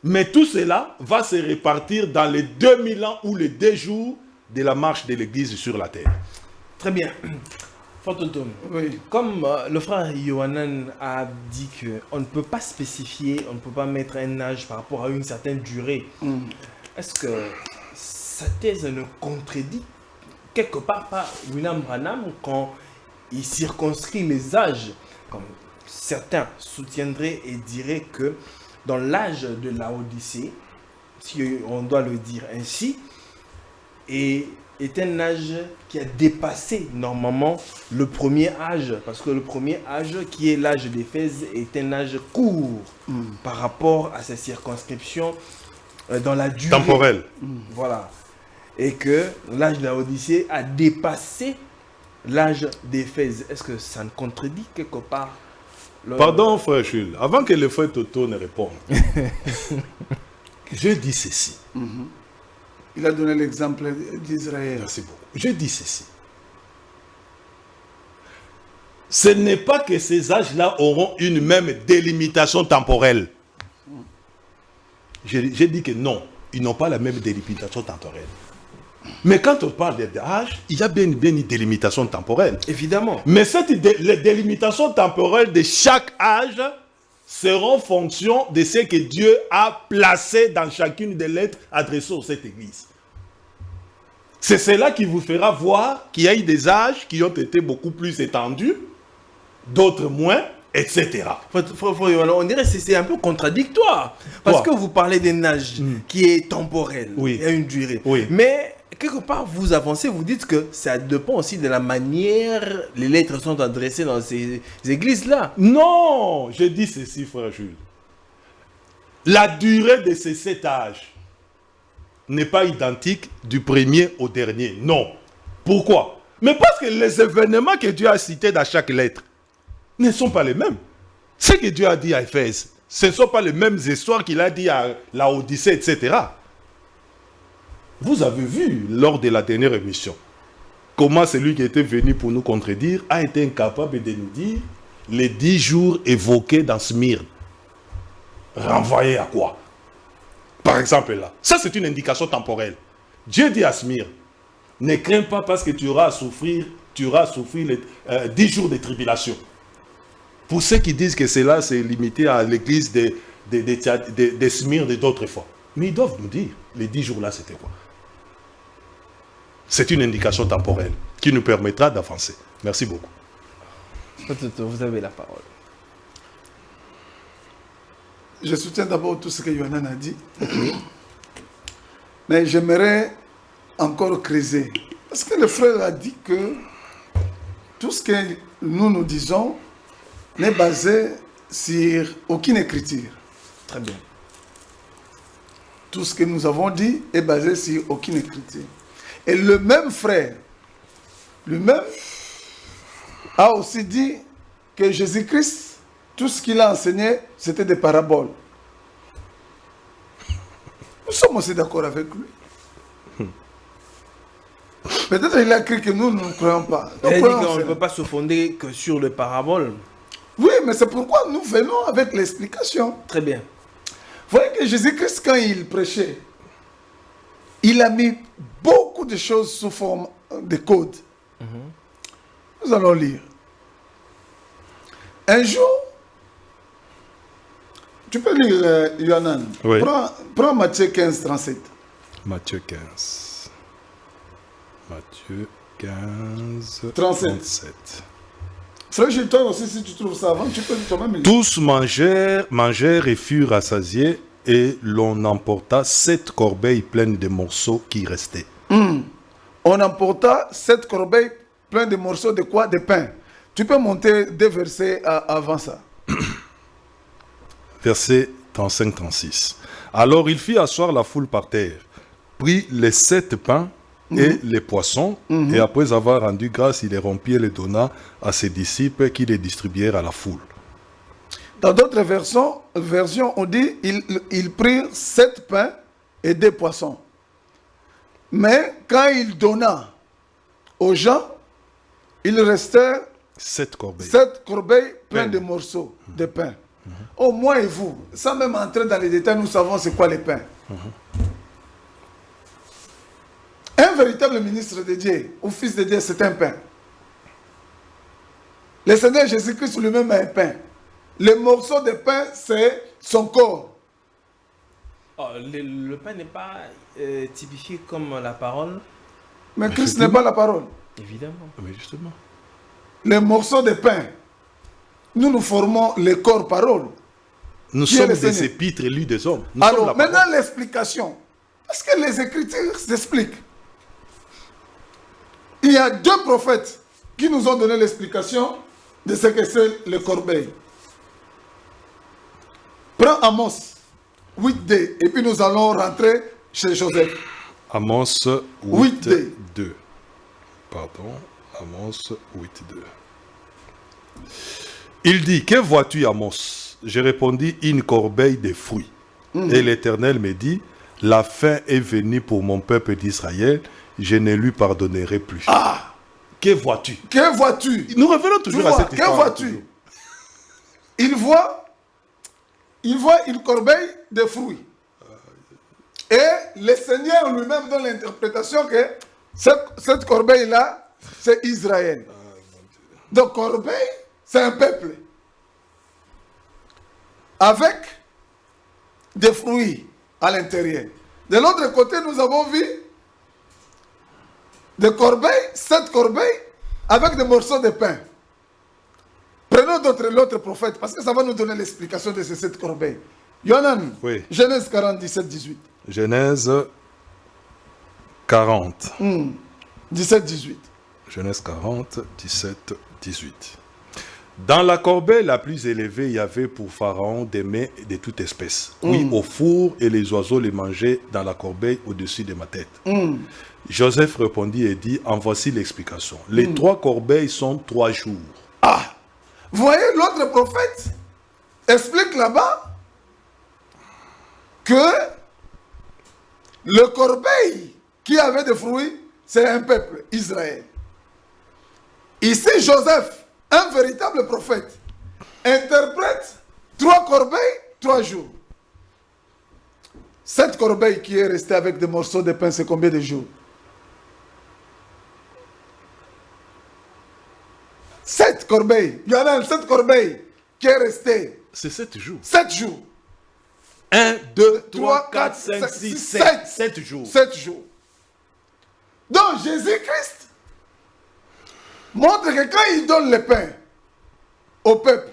Mais tout cela va se répartir dans les 2000 ans ou les 2 jours de la marche de l'Église sur la terre. Très bien. Fantotum, Oui. comme le frère Yohanan a dit qu'on ne peut pas spécifier, on ne peut pas mettre un âge par rapport à une certaine durée, est-ce que sa thèse ne contredit quelque part pas William Branham quand il circonscrit les âges, comme certains soutiendraient et diraient que dans l'âge de l'Odyssée, si on doit le dire ainsi, est un âge qui a dépassé normalement le premier âge, parce que le premier âge, qui est l'âge d'Éphèse, est un âge court par rapport à sa circonscription dans la durée. Temporelle. Voilà. Et que l'âge de l'Odyssée a dépassé l'âge d'Éphèse. Est-ce que ça ne contredit quelque part Pardon, frère Jules, avant que le frère Toto ne réponde, je dis ceci. Il a donné l'exemple d'Israël. Merci beaucoup. Je dis ceci. Ce n'est pas que ces âges-là auront une même délimitation temporelle. J'ai dit que non, ils n'ont pas la même délimitation temporelle. Mais quand on parle d'âge, il y a bien une délimitation temporelle. Évidemment. Mais les délimitations temporelles de chaque âge seront fonction de ce que Dieu a placé dans chacune des lettres adressées à cette église. C'est cela qui vous fera voir qu'il y a eu des âges qui ont été beaucoup plus étendus, d'autres moins, etc. On dirait que c'est un peu contradictoire. Parce que vous parlez d'un âge qui est temporel, Oui. et a une durée. Oui. Mais quelque part, vous avancez, vous dites que ça dépend aussi de la manière les lettres sont adressées dans ces églises-là. Non, je dis ceci, frère Jules. La durée de ces 7 âges n'est pas identique du premier au dernier. Non. Pourquoi? Mais parce que les événements que Dieu a cités dans chaque lettre ne sont pas les mêmes. Ce que Dieu a dit à Éphèse, ce ne sont pas les mêmes histoires qu'il a dit à la Odyssée, etc. Vous avez vu lors de la dernière émission comment celui qui était venu pour nous contredire a été incapable de nous dire les 10 jours évoqués dans Smyrne. Renvoyés à quoi? Par exemple là, ça c'est une indication temporelle. Dieu dit à Smyrne, ne crains pas parce que tu auras à souffrir les 10 jours de tribulation. Pour ceux qui disent que cela c'est limité à l'église de Smyrne et d'autres fois. Mais ils doivent nous dire, les 10 jours là c'était quoi? C'est une indication temporelle qui nous permettra d'avancer. Merci beaucoup. Vous avez la parole. Je soutiens d'abord tout ce que Yohanan a dit. Mais j'aimerais encore creuser. Parce que le frère a dit que tout ce que nous disons n'est basé sur aucune écriture. Très bien. Tout ce que nous avons dit est basé sur aucune écriture. Et le même frère, lui-même, a aussi dit que Jésus-Christ, tout ce qu'il a enseigné, c'était des paraboles. Nous sommes aussi d'accord avec lui. Peut-être qu'il a cru que nous ne croyons pas. Il a dit qu'on ne peut pas se fonder que sur les paraboles. Oui, mais c'est pourquoi nous venons avec l'explication. Très bien. Vous voyez que Jésus-Christ, quand il prêchait, il a mis beaucoup de choses sous forme de code. Nous allons lire. Un jour, tu peux lire, Yohanan. Oui. Prends Matthieu 15, 37. Matthieu 15. Matthieu 15, 37. Frère Gilles, toi aussi, si tu trouves ça avant, tu peux toi-même lire. Tous mangèrent et furent rassasiés, et l'on emporta 7 corbeilles pleines de morceaux qui restaient. On emporta 7 corbeilles pleines de morceaux de quoi? De pain. Tu peux monter 2 versets avant ça. Verset 35-36. Alors il fit asseoir la foule par terre, prit les 7 pains et les poissons, et après avoir rendu grâce, il les rompit et les donna à ses disciples qui les distribuèrent à la foule. Dans d'autres versions, on dit il prit 7 pains et 2 poissons. Mais quand il donna aux gens, il restait 7 corbeilles. 7 corbeilles pleines de morceaux de pain. Oh, moi et vous, sans même entrer dans les détails, nous savons c'est quoi les pains. Un un véritable ministre de Dieu, ou fils de Dieu, c'est un pain. Le Seigneur Jésus-Christ lui-même a un pain. Le morceau de pain, c'est son corps. Oh, le pain n'est pas typifié comme la parole. Mais Christ n'est pas la parole. Évidemment. Mais justement. Les morceaux de pain, nous formons le corps parole. Nous Qui est sommes le des Seigneur? épîtres lus des hommes. Nous sommes Alors, la maintenant parole. l'explication. Parce que les Écritures s'expliquent. Il y a deux prophètes qui nous ont donné l'explication de ce que c'est le corbeil. Prends Amos 8d et puis nous allons rentrer chez Joseph. Amos 8, 2. Pardon. Amos 8, 2. Il dit, que vois-tu, Amos? Je répondis, une corbeille de fruits. Et l'Éternel me dit, la fin est venue pour mon peuple d'Israël, je ne lui pardonnerai plus. Ah! Que vois-tu? Que vois-tu? Nous revenons toujours à cette Que histoire. vois-tu? Il voit une corbeille de fruits. Et le Seigneur lui-même donne l'interprétation que cette corbeille-là, c'est Israël. Donc corbeille, c'est un peuple. Avec des fruits à l'intérieur. De l'autre côté, nous avons vu des corbeilles, 7 corbeilles, avec des morceaux de pain. Prenons l'autre prophète, parce que ça va nous donner l'explication de ces 7 corbeilles. Yonan, Oui. Genèse 40, 17, 18. Genèse 40. 17, 18. Genèse 40, 17, 18. Dans la corbeille la plus élevée, il y avait pour Pharaon des mets de toute espèce. Oui, au four, et les oiseaux les mangeaient dans la corbeille au-dessus de ma tête. Joseph répondit et dit, en voici l'explication. Les 3 corbeilles sont 3 jours. Ah! Vous voyez, l'autre prophète explique là-bas que le corbeille qui avait des fruits, c'est un peuple, Israël. Ici, Joseph, un véritable prophète, interprète 3 corbeilles, 3 jours. 7 corbeilles qui est restée avec des morceaux de pain, c'est combien de jours? 7 corbeilles. Il y en a 7 corbeilles qui est restée. C'est 7 jours. 7 jours. 1, 2, 3, 3, 4, 5, 6, 7. 7 jours. 7 jours. Donc Jésus-Christ montre que quand il donne le pain au peuple,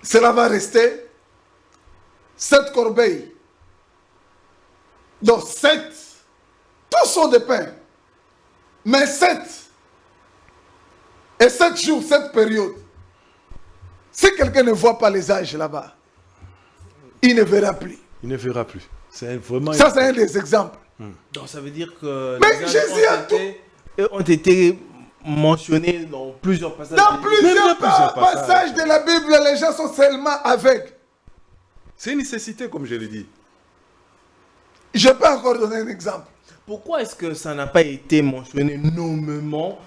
cela va rester 7 corbeilles. Donc 7, tous sont de pain. Mais 7, et 7 jours, cette période, si quelqu'un ne voit pas les âges là-bas, il ne verra plus. Il ne verra plus. C'est vraiment... Ça, c'est un des exemples. Donc ça veut dire que Mais les âges Jésus ont été mentionnés dans plusieurs passages. Dans de- plusieurs plusieurs passages de la Bible, les gens sont seulement aveugles. C'est une nécessité, comme je l'ai dit. Je peux encore donner un exemple. Pourquoi est-ce que ça n'a pas été mentionné nommément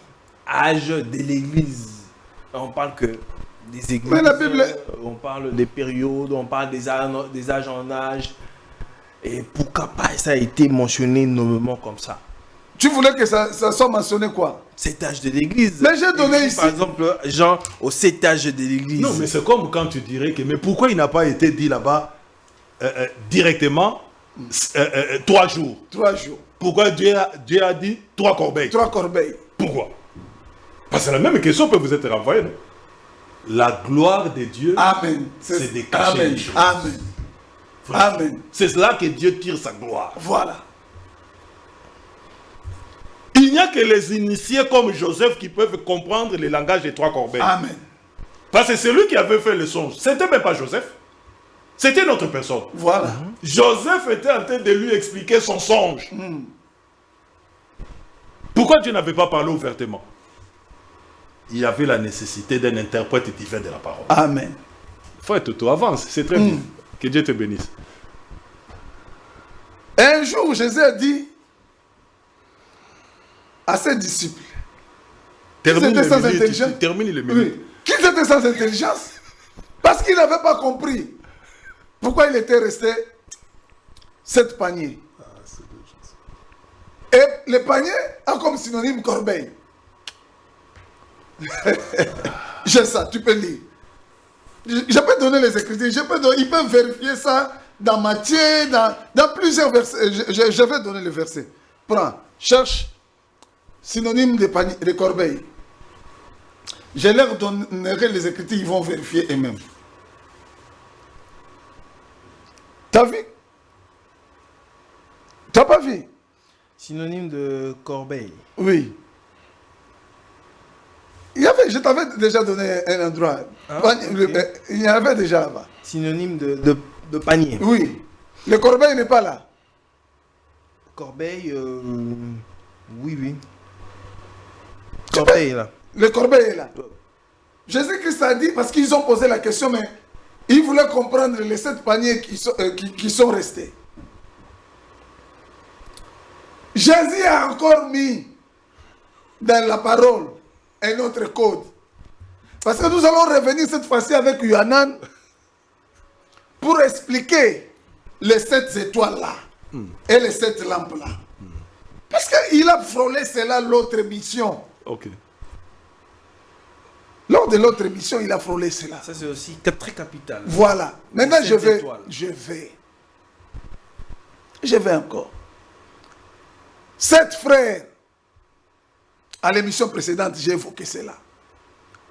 âge de l'Église? On parle que des églises, Mais la Bible- on parle des périodes, on parle des âges en âge. Et pourquoi pas ça a été mentionné nommément comme ça? Tu voulais que ça soit mentionné quoi? Cet âge de l'Église. Mais j'ai donné Écrit, ici. Par exemple, Jean au 7 âge de l'Église. Non, mais c'est comme quand tu dirais que... Mais pourquoi il n'a pas été dit là-bas directement 3 jours? 3 jours. Pourquoi Dieu a dit 3 corbeilles? 3 corbeilles. Pourquoi? Parce que la même question peut vous être renvoyée. Non? La gloire de Dieu, Amen. c'est de cacher Amen. les choses. Amen. Amen. C'est là que Dieu tire sa gloire. Voilà. Il n'y a que les initiés comme Joseph qui peuvent comprendre le langage des 3 corbeilles. Amen. Parce que c'est lui qui avait fait le songe. C'était même pas Joseph. C'était une autre personne. Voilà. Joseph était en train de lui expliquer son songe. Pourquoi Dieu n'avait pas parlé ouvertement? Il y avait la nécessité d'un interprète divin de la parole. Amen. Frère Toto, avance, c'est très bien. Que Dieu te bénisse. Un jour, Jésus a dit à ses disciples, Termine étaient sans le milieu, intelligence. termine le milieu. oui, qu'ils étaient sans intelligence, parce qu'ils n'avaient pas compris pourquoi il était resté 7 paniers. Et le panier a comme synonyme corbeille. J'ai ça, tu peux lire. Je peux donner les écritures, ils peuvent vérifier ça dans Matthieu, dans plusieurs versets. Je vais donner le verset. Prends, cherche synonyme de panier, de corbeille. Je leur donnerai les écritures, ils vont vérifier eux-mêmes. T'as vu? T'as pas vu? Synonyme de corbeille. Oui. Je t'avais déjà donné un endroit. Ah, okay. Il y en avait déjà là-bas. Synonyme de panier. Oui. Le corbeille n'est pas là. Corbeille, oui. Corbeille est là. Le corbeille est là. Jésus-Christ a dit, parce qu'ils ont posé la question, mais ils voulaient comprendre les 7 paniers qui sont restés. Jésus a encore mis dans la parole un autre code. Parce que nous allons revenir cette fois-ci avec Yohanan pour expliquer les 7 étoiles-là et les 7 lampes-là. Parce qu'il a frôlé cela l'autre mission. Ok. Lors de l'autre mission, il a frôlé cela. Ça, c'est aussi très capital. Voilà. Maintenant, je vais encore. 7 frères. À l'émission précédente, j'ai évoqué cela.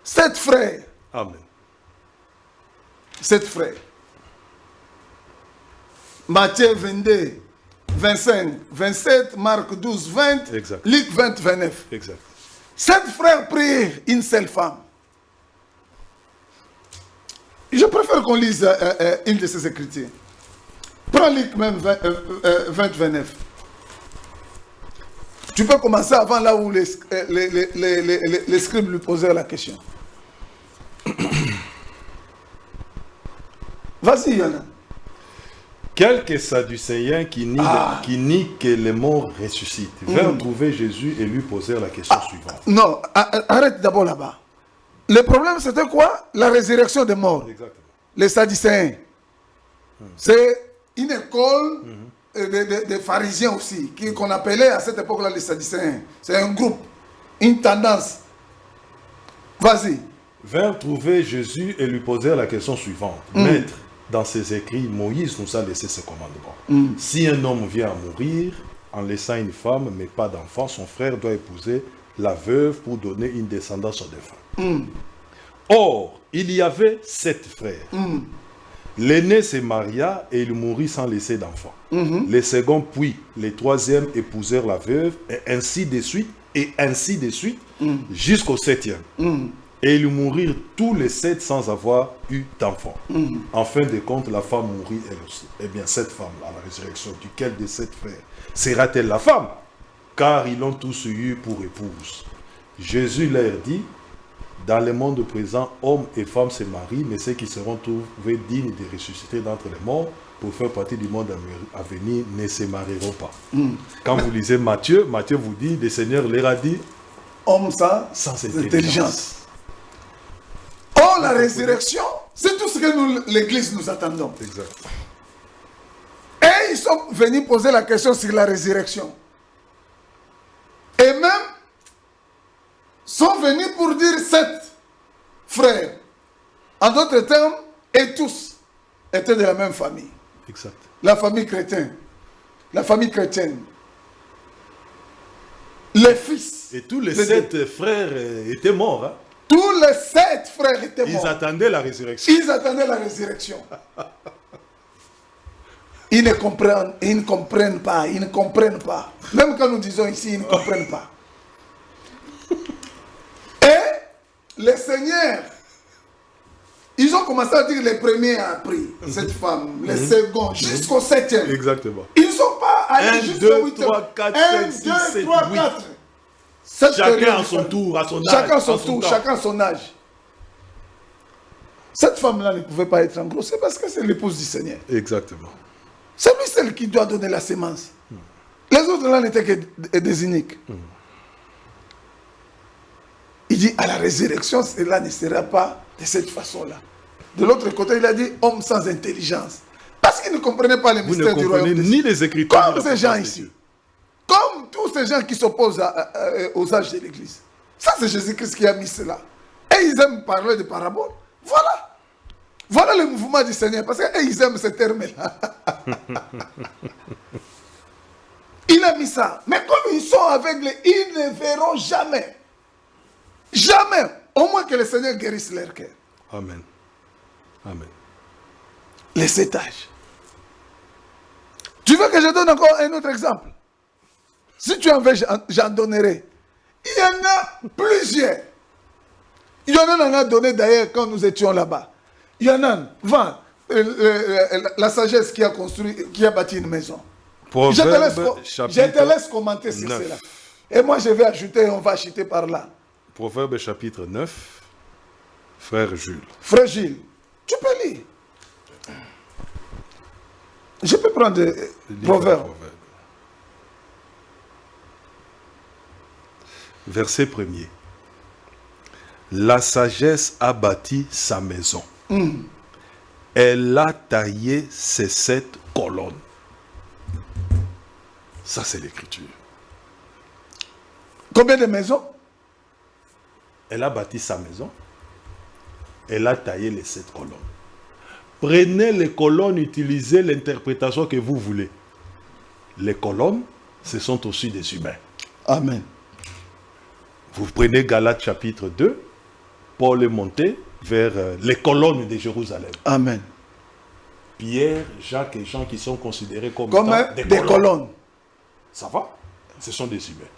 7 frères. Amen. 7 frères. Matthieu 22, 25, 27, Marc 12, 20, Exact. Luc 20, 29. Exact. 7 frères prirent une seule femme. Je préfère qu'on lise une de ces écritures. Prends Luc même 20, 29. Tu peux commencer avant là où les scribes lui posèrent la question. Vas-y, Yana. Quelques Sadducéens qui nient que les morts ressuscitent vinrent trouver Jésus et lui posèrent la question suivante. Non, arrête d'abord là-bas. Le problème, c'était quoi? La résurrection des morts. Exactement. Les Sadducéens. C'est une école de pharisiens aussi, qu'on appelait à cette époque-là les Sadducéens. C'est un groupe, une tendance. Vas-y. Vinrent trouver Jésus et lui posèrent la question suivante. Maître, dans ses écrits, Moïse nous a laissé ce commandement. Si un homme vient à mourir en laissant une femme mais pas d'enfant, son frère doit épouser la veuve pour donner une descendance au défunt. Or, il y avait 7 frères. L'aîné se maria et il mourut sans laisser d'enfant. Les seconds puis les troisièmes épousèrent la veuve et ainsi de suite jusqu'au 7e. Et ils mourirent tous les 7 sans avoir eu d'enfant. En fin de compte, la femme mourut elle aussi. Eh bien, cette femme, à la résurrection, duquel de 7 frères sera-t-elle la femme? Car ils l'ont tous eu pour épouse. Jésus leur dit, dans le monde présent, hommes et femmes se marient, mais ceux qui seront trouvés dignes de ressusciter d'entre les morts pour faire partie du monde à venir ne se marieront pas. Quand vous lisez Matthieu vous dit, le Seigneur leur a dit, homme sans intelligence. Oh, la résurrection, c'est tout ce que l'Église nous attendons. Exact. Et ils sont venus poser la question sur la résurrection. Et même, sont venus pour dire 7 frères. En d'autres termes, et tous étaient de la même famille. Exact. La famille chrétienne. La famille chrétienne. Les fils. Et tous les 7 frères étaient morts. Hein? Tous les 7 frères étaient morts. Ils attendaient la résurrection. Ils attendaient la résurrection. Ils ne comprennent pas. Même quand nous disons ici, ils ne comprennent pas. Et les seigneurs, ils ont commencé à dire les premiers a pris cette femme, les seconds, jusqu'au 7e. Justement. Ils ne sont pas allés jusqu'au 8e. 1, 2, 3, 4, 5, 6, 7, 8. Chacun à son tour, à son âge. Chacun à son tour, chacun à son âge. Cette femme-là ne pouvait pas être engrossée parce que c'est l'épouse du Seigneur. Exactement. C'est lui celle qui doit donner la sémence. Les autres là n'étaient que des uniques. Il dit à la résurrection, cela ne sera pas de cette façon-là. De l'autre côté, il a dit homme sans intelligence. Parce qu'ils ne comprenaient pas les Vous ne mystères du royaume comprenez des ni cieux. les Écritures. ni Comme la ces gens puissance de ici. Dieu. Comme tous ces gens qui s'opposent aux âges de l'Église. Ça, c'est Jésus-Christ qui a mis cela. Et ils aiment parler de paraboles. Voilà. Voilà le mouvement du Seigneur. Parce qu'ils aiment ce terme-là. Il a mis ça. Mais comme ils sont aveugles, ils ne verront jamais. Jamais. Au moins que le Seigneur guérisse leur cœur. Amen. Amen. Les 7 âges. Tu veux que je donne encore un autre exemple? Si tu en veux, j'en donnerai. Il y en a plusieurs. Il y en a donné d'ailleurs quand nous étions là-bas. Il y en a 20. La sagesse qui a construit, qui a bâti une maison. Je te laisse commenter sur 9. cela. Et moi, je vais ajouter, on va acheter par là. Proverbe chapitre 9, frère Jules. Frère Gilles, tu peux lire. Je peux prendre Proverbe. Verset 1er. La sagesse a bâti sa maison. Elle a taillé ses 7 colonnes. Ça, c'est l'écriture. Combien de maisons? Elle a bâti sa maison. Elle a taillé les 7 colonnes. Prenez les colonnes, utilisez l'interprétation que vous voulez. Les colonnes, ce sont aussi des humains. Amen. Vous prenez Galates chapitre 2, Paul est monté vers les colonnes de Jérusalem. Amen. Pierre, Jacques et Jean qui sont considérés comme des colonnes. Ça va? Ce sont des humains.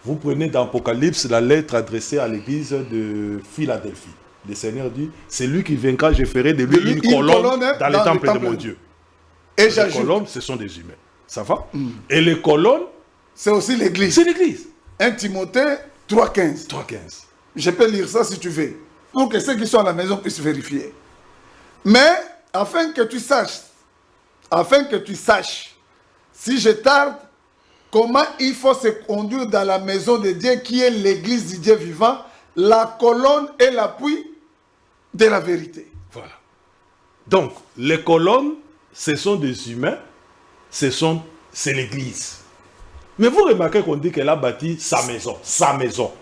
Vous prenez dans l'Apocalypse la lettre adressée à l'église de Philadelphie. Le Seigneur dit, c'est lui qui vaincra, je ferai de lui une colonne dans le temple de mon Dieu. Et les colonnes, ce sont des humains. Ça va? Et les colonnes, c'est aussi l'église. C'est l'église. 1 Timothée 3,15. 3,15. Je peux lire ça si tu veux. Pour que ceux qui sont à la maison puissent vérifier. Mais, afin que tu saches, si je tarde, comment il faut se conduire dans la maison de Dieu qui est l'église du Dieu vivant, la colonne et l'appui de la vérité. Voilà. Donc, les colonnes, ce sont des humains, c'est l'église. Mais vous remarquez qu'on dit qu'elle a bâti sa maison. Sa maison.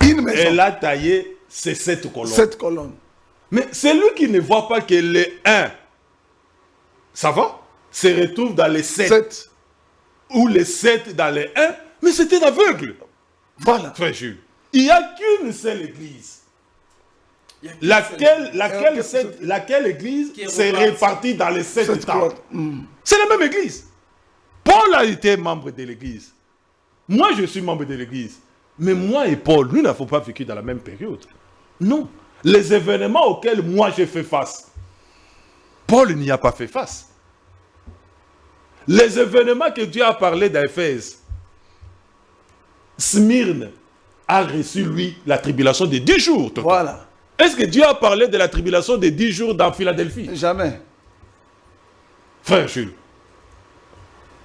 Une maison. Elle a taillé ces 7 colonnes. 7 colonnes. Mais celui qui ne voit pas que les 1, ça va, se retrouve dans les 7. Ou les 7 dans les 1, mais c'était aveugle. Voilà. Frère Jules, il n'y a qu'une seule église. Laquelle église s'est répartie dans les 7 temples. C'est la même église. Paul a été membre de l'église. Moi, je suis membre de l'église. Mais moi et Paul, nous n'avons pas vécu dans la même période. Non. Les événements auxquels moi j'ai fait face, Paul n'y a pas fait face. Les événements que Dieu a parlé d'Éphèse, Smyrne a reçu, lui, la tribulation de 10 jours. Toto. Voilà. Est-ce que Dieu a parlé de la tribulation de 10 jours dans Philadelphie? Jamais. Frère Jules,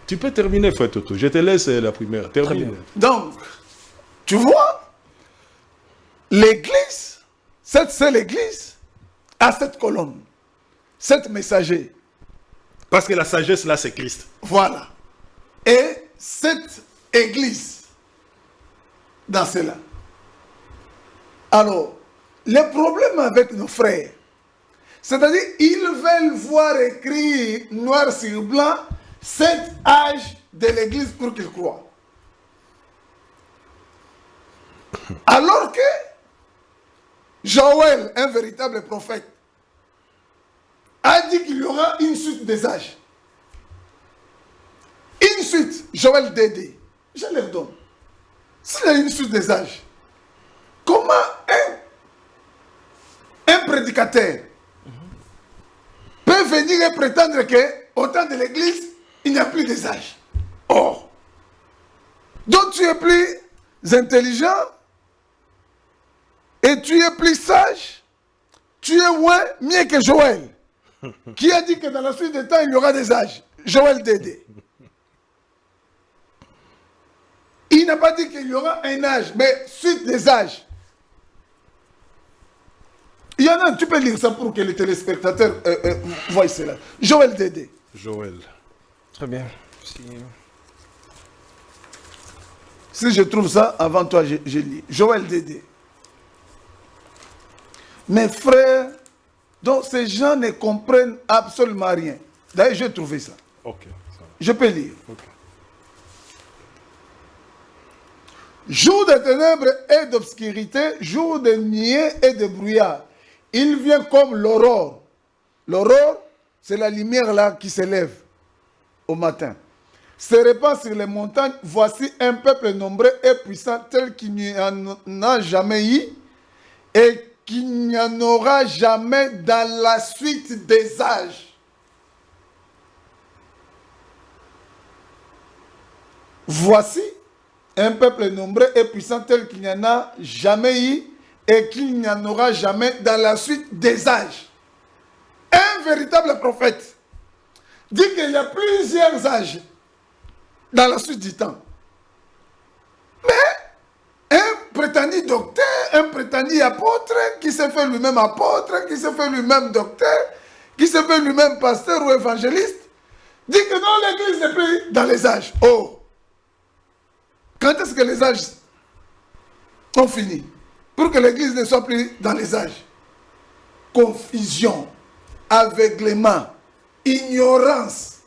tu peux terminer, frère Toto. Je te laisse la première. Termine. Donc, tu vois, l'église, cette seule église, a 7 colonnes, 7 messagers. Parce que la sagesse, là, c'est Christ. Voilà. Et cette église, dans cela. Alors, le problème avec nos frères, c'est-à-dire, ils veulent voir écrit noir sur blanc 7 âges de l'église pour qu'ils croient. Alors que Joël, un véritable prophète, a dit qu'il y aura une suite des âges. Une suite, Joël Dédé, je leur donne. S'il y a une suite des âges, comment un prédicateur peut venir et prétendre qu'au temps de l'église, il n'y a plus des âges? Or, donc tu es plus intelligent et tu es plus sage, tu es mieux que Joël, qui a dit que dans la suite des temps, il y aura des âges. Joël Dédé. Il n'a pas dit qu'il y aura un âge, mais suite des âges. Il y en a, tu peux lire ça pour que les téléspectateurs voient cela. Joël Dédé. Joël. Très bien. Si je trouve ça, avant toi, je lis. Joël Dédé. Mes frères, donc ces gens ne comprennent absolument rien. D'ailleurs, j'ai trouvé ça. Ok. Je peux lire. Ok. Jour de ténèbres et d'obscurité, jour de nuée et de brouillard. Il vient comme l'aurore. L'aurore, c'est la lumière là qui s'élève au matin. Se répand sur les montagnes. Voici un peuple nombreux et puissant tel qu'il n'y en a jamais eu et qu'il n'y en aura jamais dans la suite des âges. Voici un peuple nombreux et puissant tel qu'il n'y en a jamais eu et qu'il n'y en aura jamais dans la suite des âges. Un véritable prophète dit qu'il y a plusieurs âges dans la suite du temps. Mais un prétendu docteur, un prétendu apôtre, qui se fait lui-même apôtre, qui se fait lui-même docteur, qui se fait lui-même pasteur ou évangéliste, dit que non, l'église n'est plus dans les âges. Oh! Quand est-ce que les âges ont fini? Pour que l'église ne soit plus dans les âges. Confusion, aveuglement, ignorance.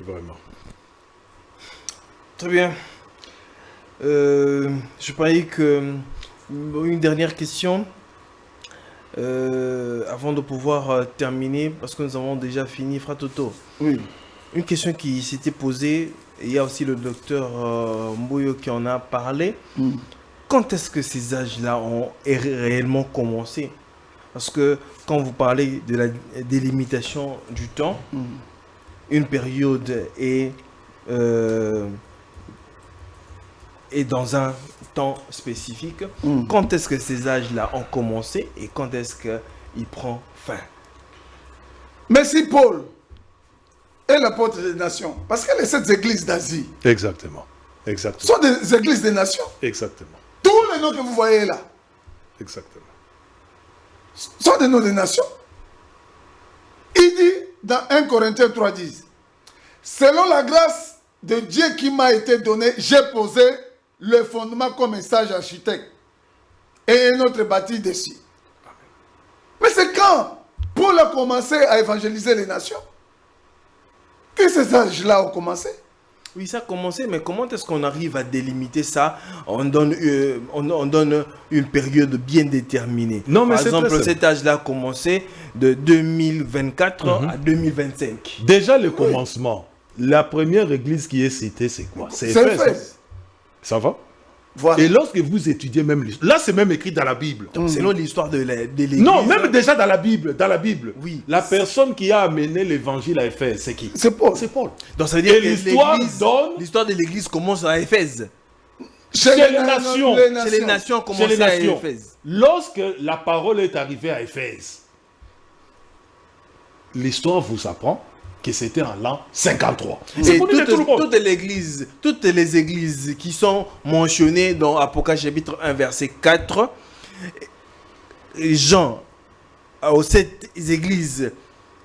Vraiment. Très bien. Je croyais que une dernière question avant de pouvoir terminer, parce que nous avons déjà fini, Frère Toto. Oui. Une question qui s'était posée, et il y a aussi le docteur Mboyo qui en a parlé. Quand est-ce que ces âges-là ont réellement commencé? Parce que quand vous parlez de la délimitation du temps, une période est dans un temps spécifique. Quand est-ce que ces âges-là ont commencé et quand est-ce qu'il prend fin? Mais si Paul est l'apôtre des nations, parce que les 7 églises d'Asie Exactement. Exactement. sont des églises des nations. Exactement. Tous les noms que vous voyez là Exactement. sont des noms des nations. Il dit dans 1 Corinthiens 3,10, selon la grâce de Dieu qui m'a été donnée, j'ai posé le fondement comme un sage architecte et un autre bâti dessus. Mais c'est quand Paul a commencé à évangéliser les nations que ces âges-là ont commencé. Oui, ça a commencé, mais comment est-ce qu'on arrive à délimiter ça? On donne une période bien déterminée. Non, mais par c'est exemple, très simple. cet âge-là a commencé de 2024 à 2025. Déjà, le commencement. La première église qui est citée, c'est quoi? C'est C'est Éphèse. Éphèse. Ça va? Voilà. Et lorsque vous étudiez même l'histoire, là c'est même écrit dans la Bible. Selon l'histoire de l'église. Non, même déjà dans la Bible, Oui. La personne qui a amené l'évangile à Éphèse, c'est qui? C'est Paul. C'est Paul. Donc ça veut dire Et que l'histoire donne l'histoire de l'église commence à Éphèse. chez les nations. Chez les nations, Chez les commence à nations. Éphèse. Lorsque la parole est arrivée à Éphèse, l'histoire vous apprend que c'était en l'an 53. C'est Et connu de tout le monde. toutes les églises qui sont mentionnées dans Apocalypse chapitre 1 verset 4, Jean aux 7 églises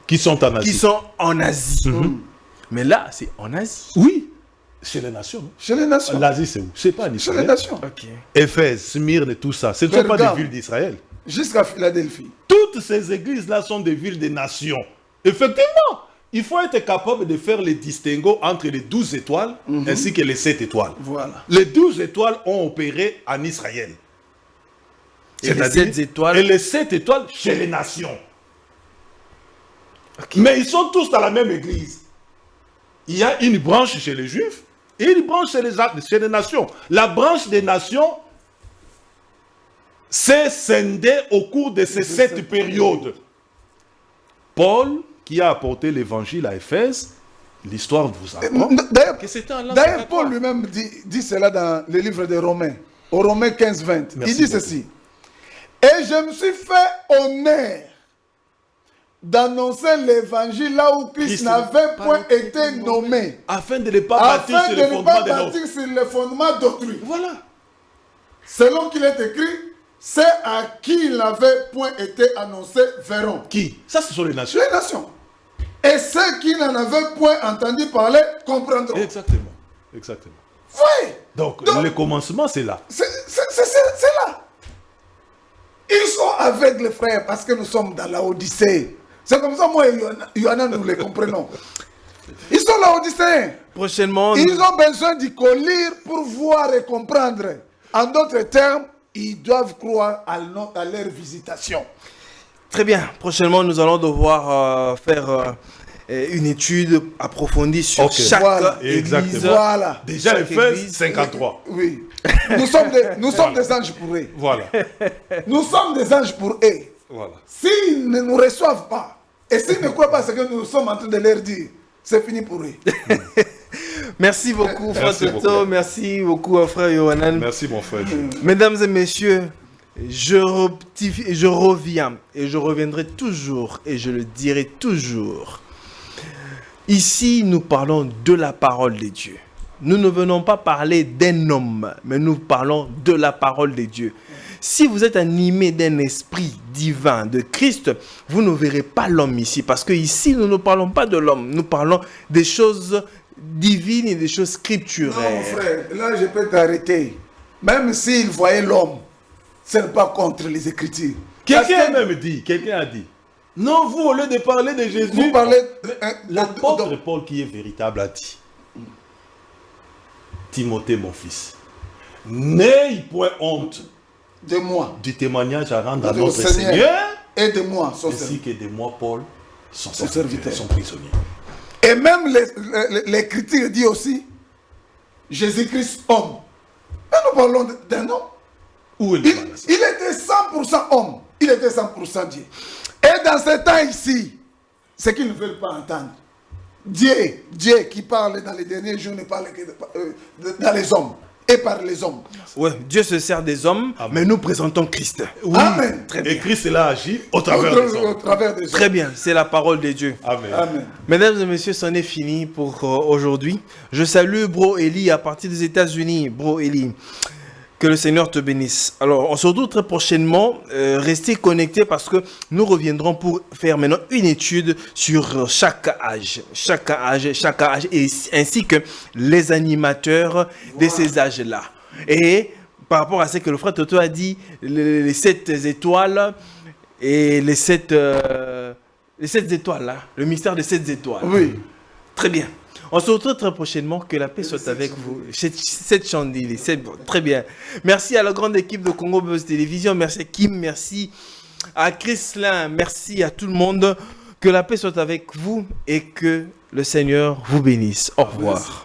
Qui sont en Asie. qui sont en Asie. Mais là, c'est en Asie. Oui, chez les nations. non? Chez les nations. L'Asie, c'est où? C'est pas en Chez les Israël. nations. Ok. Éphèse, Smyrne et tout ça, ce ne sont pas Regarde. des villes d'Israël. Jusqu'à Philadelphie. Toutes ces églises-là sont des villes des nations. Effectivement, il faut être capable de faire les distinguos entre les 12 étoiles ainsi que les 7 étoiles. Voilà. Les 12 étoiles ont opéré en Israël. Et les C'est-à-dire- 7 étoiles. Et les 7 étoiles chez les nations. Mais ils sont tous dans la même église. Il y a une branche chez les juifs et une branche chez les nations. La branche des nations s'est scindée au cours de ces 7 périodes. Paul, qui a apporté l'évangile à Éphèse, l'histoire vous apprend D'ailleurs, que c'était en l'an D'ailleurs, 53. Paul lui-même dit cela dans le livre des Romains, au Romains 15-20. Merci Il dit beaucoup. ceci. Et je me suis fait honneur d'annoncer l'évangile là où Christ n'avait point été nommé, Afin de ne pas bâtir afin sur de les ne fondements pas de l'autre. bâtir sur les fondements d'autrui. Voilà. Selon qu'il est écrit, ceux à qui il n'avait point été annoncé verront. Qui? Ça, ce sont les nations. Les nations. Et ceux qui n'en avaient point entendu parler comprendront. Exactement. Exactement. Oui. Donc, le commencement, c'est là. C'est là. Ils sont aveugles, frères, parce que nous sommes dans la Odyssée. C'est comme ça, moi et Yohana, nous les comprenons. Ils sont là Odysséens. Prochainement, Ils ont besoin d'y lire pour voir et comprendre. En d'autres termes, ils doivent croire à leur visitation. très bien. Prochainement, nous allons devoir faire une étude approfondie sur chaque Voilà. église. Exactement. Voilà. Déjà, Chaque Éphèse église. 53. Oui. Nous sommes des anges pour eux. Voilà. Nous sommes des anges pour eux. Voilà. S'ils ne nous reçoivent pas, et s'ils ne croient pas ce que nous sommes en train de leur dire, c'est fini pour eux. Merci beaucoup, frère Merci Toto. beaucoup. Merci beaucoup, frère Yohanan. Merci, mon frère. Mesdames et messieurs, je reviens et je reviendrai toujours et je le dirai toujours. Ici, nous parlons de la parole de Dieu. Nous ne venons pas parler d'un homme, mais nous parlons de la parole de Dieu. Si vous êtes animé d'un esprit divin de Christ, vous ne verrez pas l'homme ici. Parce que ici, nous ne parlons pas de l'homme. Nous parlons des choses divines et des choses Non, scripturaires. mon frère, là je peux t'arrêter. Même s'ils voyaient l'homme, ce n'est pas contre les Écritures. Quelqu'un Parce que a même dit, quelqu'un a dit, non, vous, au lieu de parler de Jésus, vous parlez l'apôtre Paul qui est véritable a dit, Timothée, mon fils, n'aie point honte de moi du témoignage à rendre à De notre Seigneur. Seigneur, et de moi, son ainsi serviteur. que de moi, Paul, son Son serviteur, serviteur. son prisonnier. Et même l'Écriture dit aussi, Jésus-Christ homme. Mais nous parlons d'un homme. Où est le Il balance? était 100% homme. Il était 100% Dieu. Et dans ce temps ici, ce qu'ils ne veulent pas entendre, Dieu qui parle dans les derniers jours ne parle que dans les hommes et par les hommes. Ouais, Dieu se sert des hommes, Amen. mais nous présentons Christ. Oui, Amen. Très et bien. Christ l'a agi au travers des Au hommes. travers des hommes. Très bien, c'est la parole de Dieu. Amen. Amen. Mesdames et messieurs, c'en est fini pour aujourd'hui. Je salue Bro Eli à partir des États-Unis. Bro Eli, que le Seigneur te bénisse. Alors, on se retrouve très prochainement. Restez connectés parce que nous reviendrons pour faire maintenant une étude sur chaque âge, et ainsi que les animateurs de ces âges-là. Et par rapport à ce que le frère Toto a dit, les 7 étoiles et les 7 étoiles, là, le mystère des 7 étoiles. Oui. Très bien. On se retrouve très prochainement. Que la paix soit avec vous. Cette chandelle, c'est bon. Très bien. Merci à la grande équipe de Congo Buzz Télévision. Merci à Kim. Merci à Chrislin. Merci à tout le monde. Que la paix soit avec vous et que le Seigneur vous bénisse. Au revoir.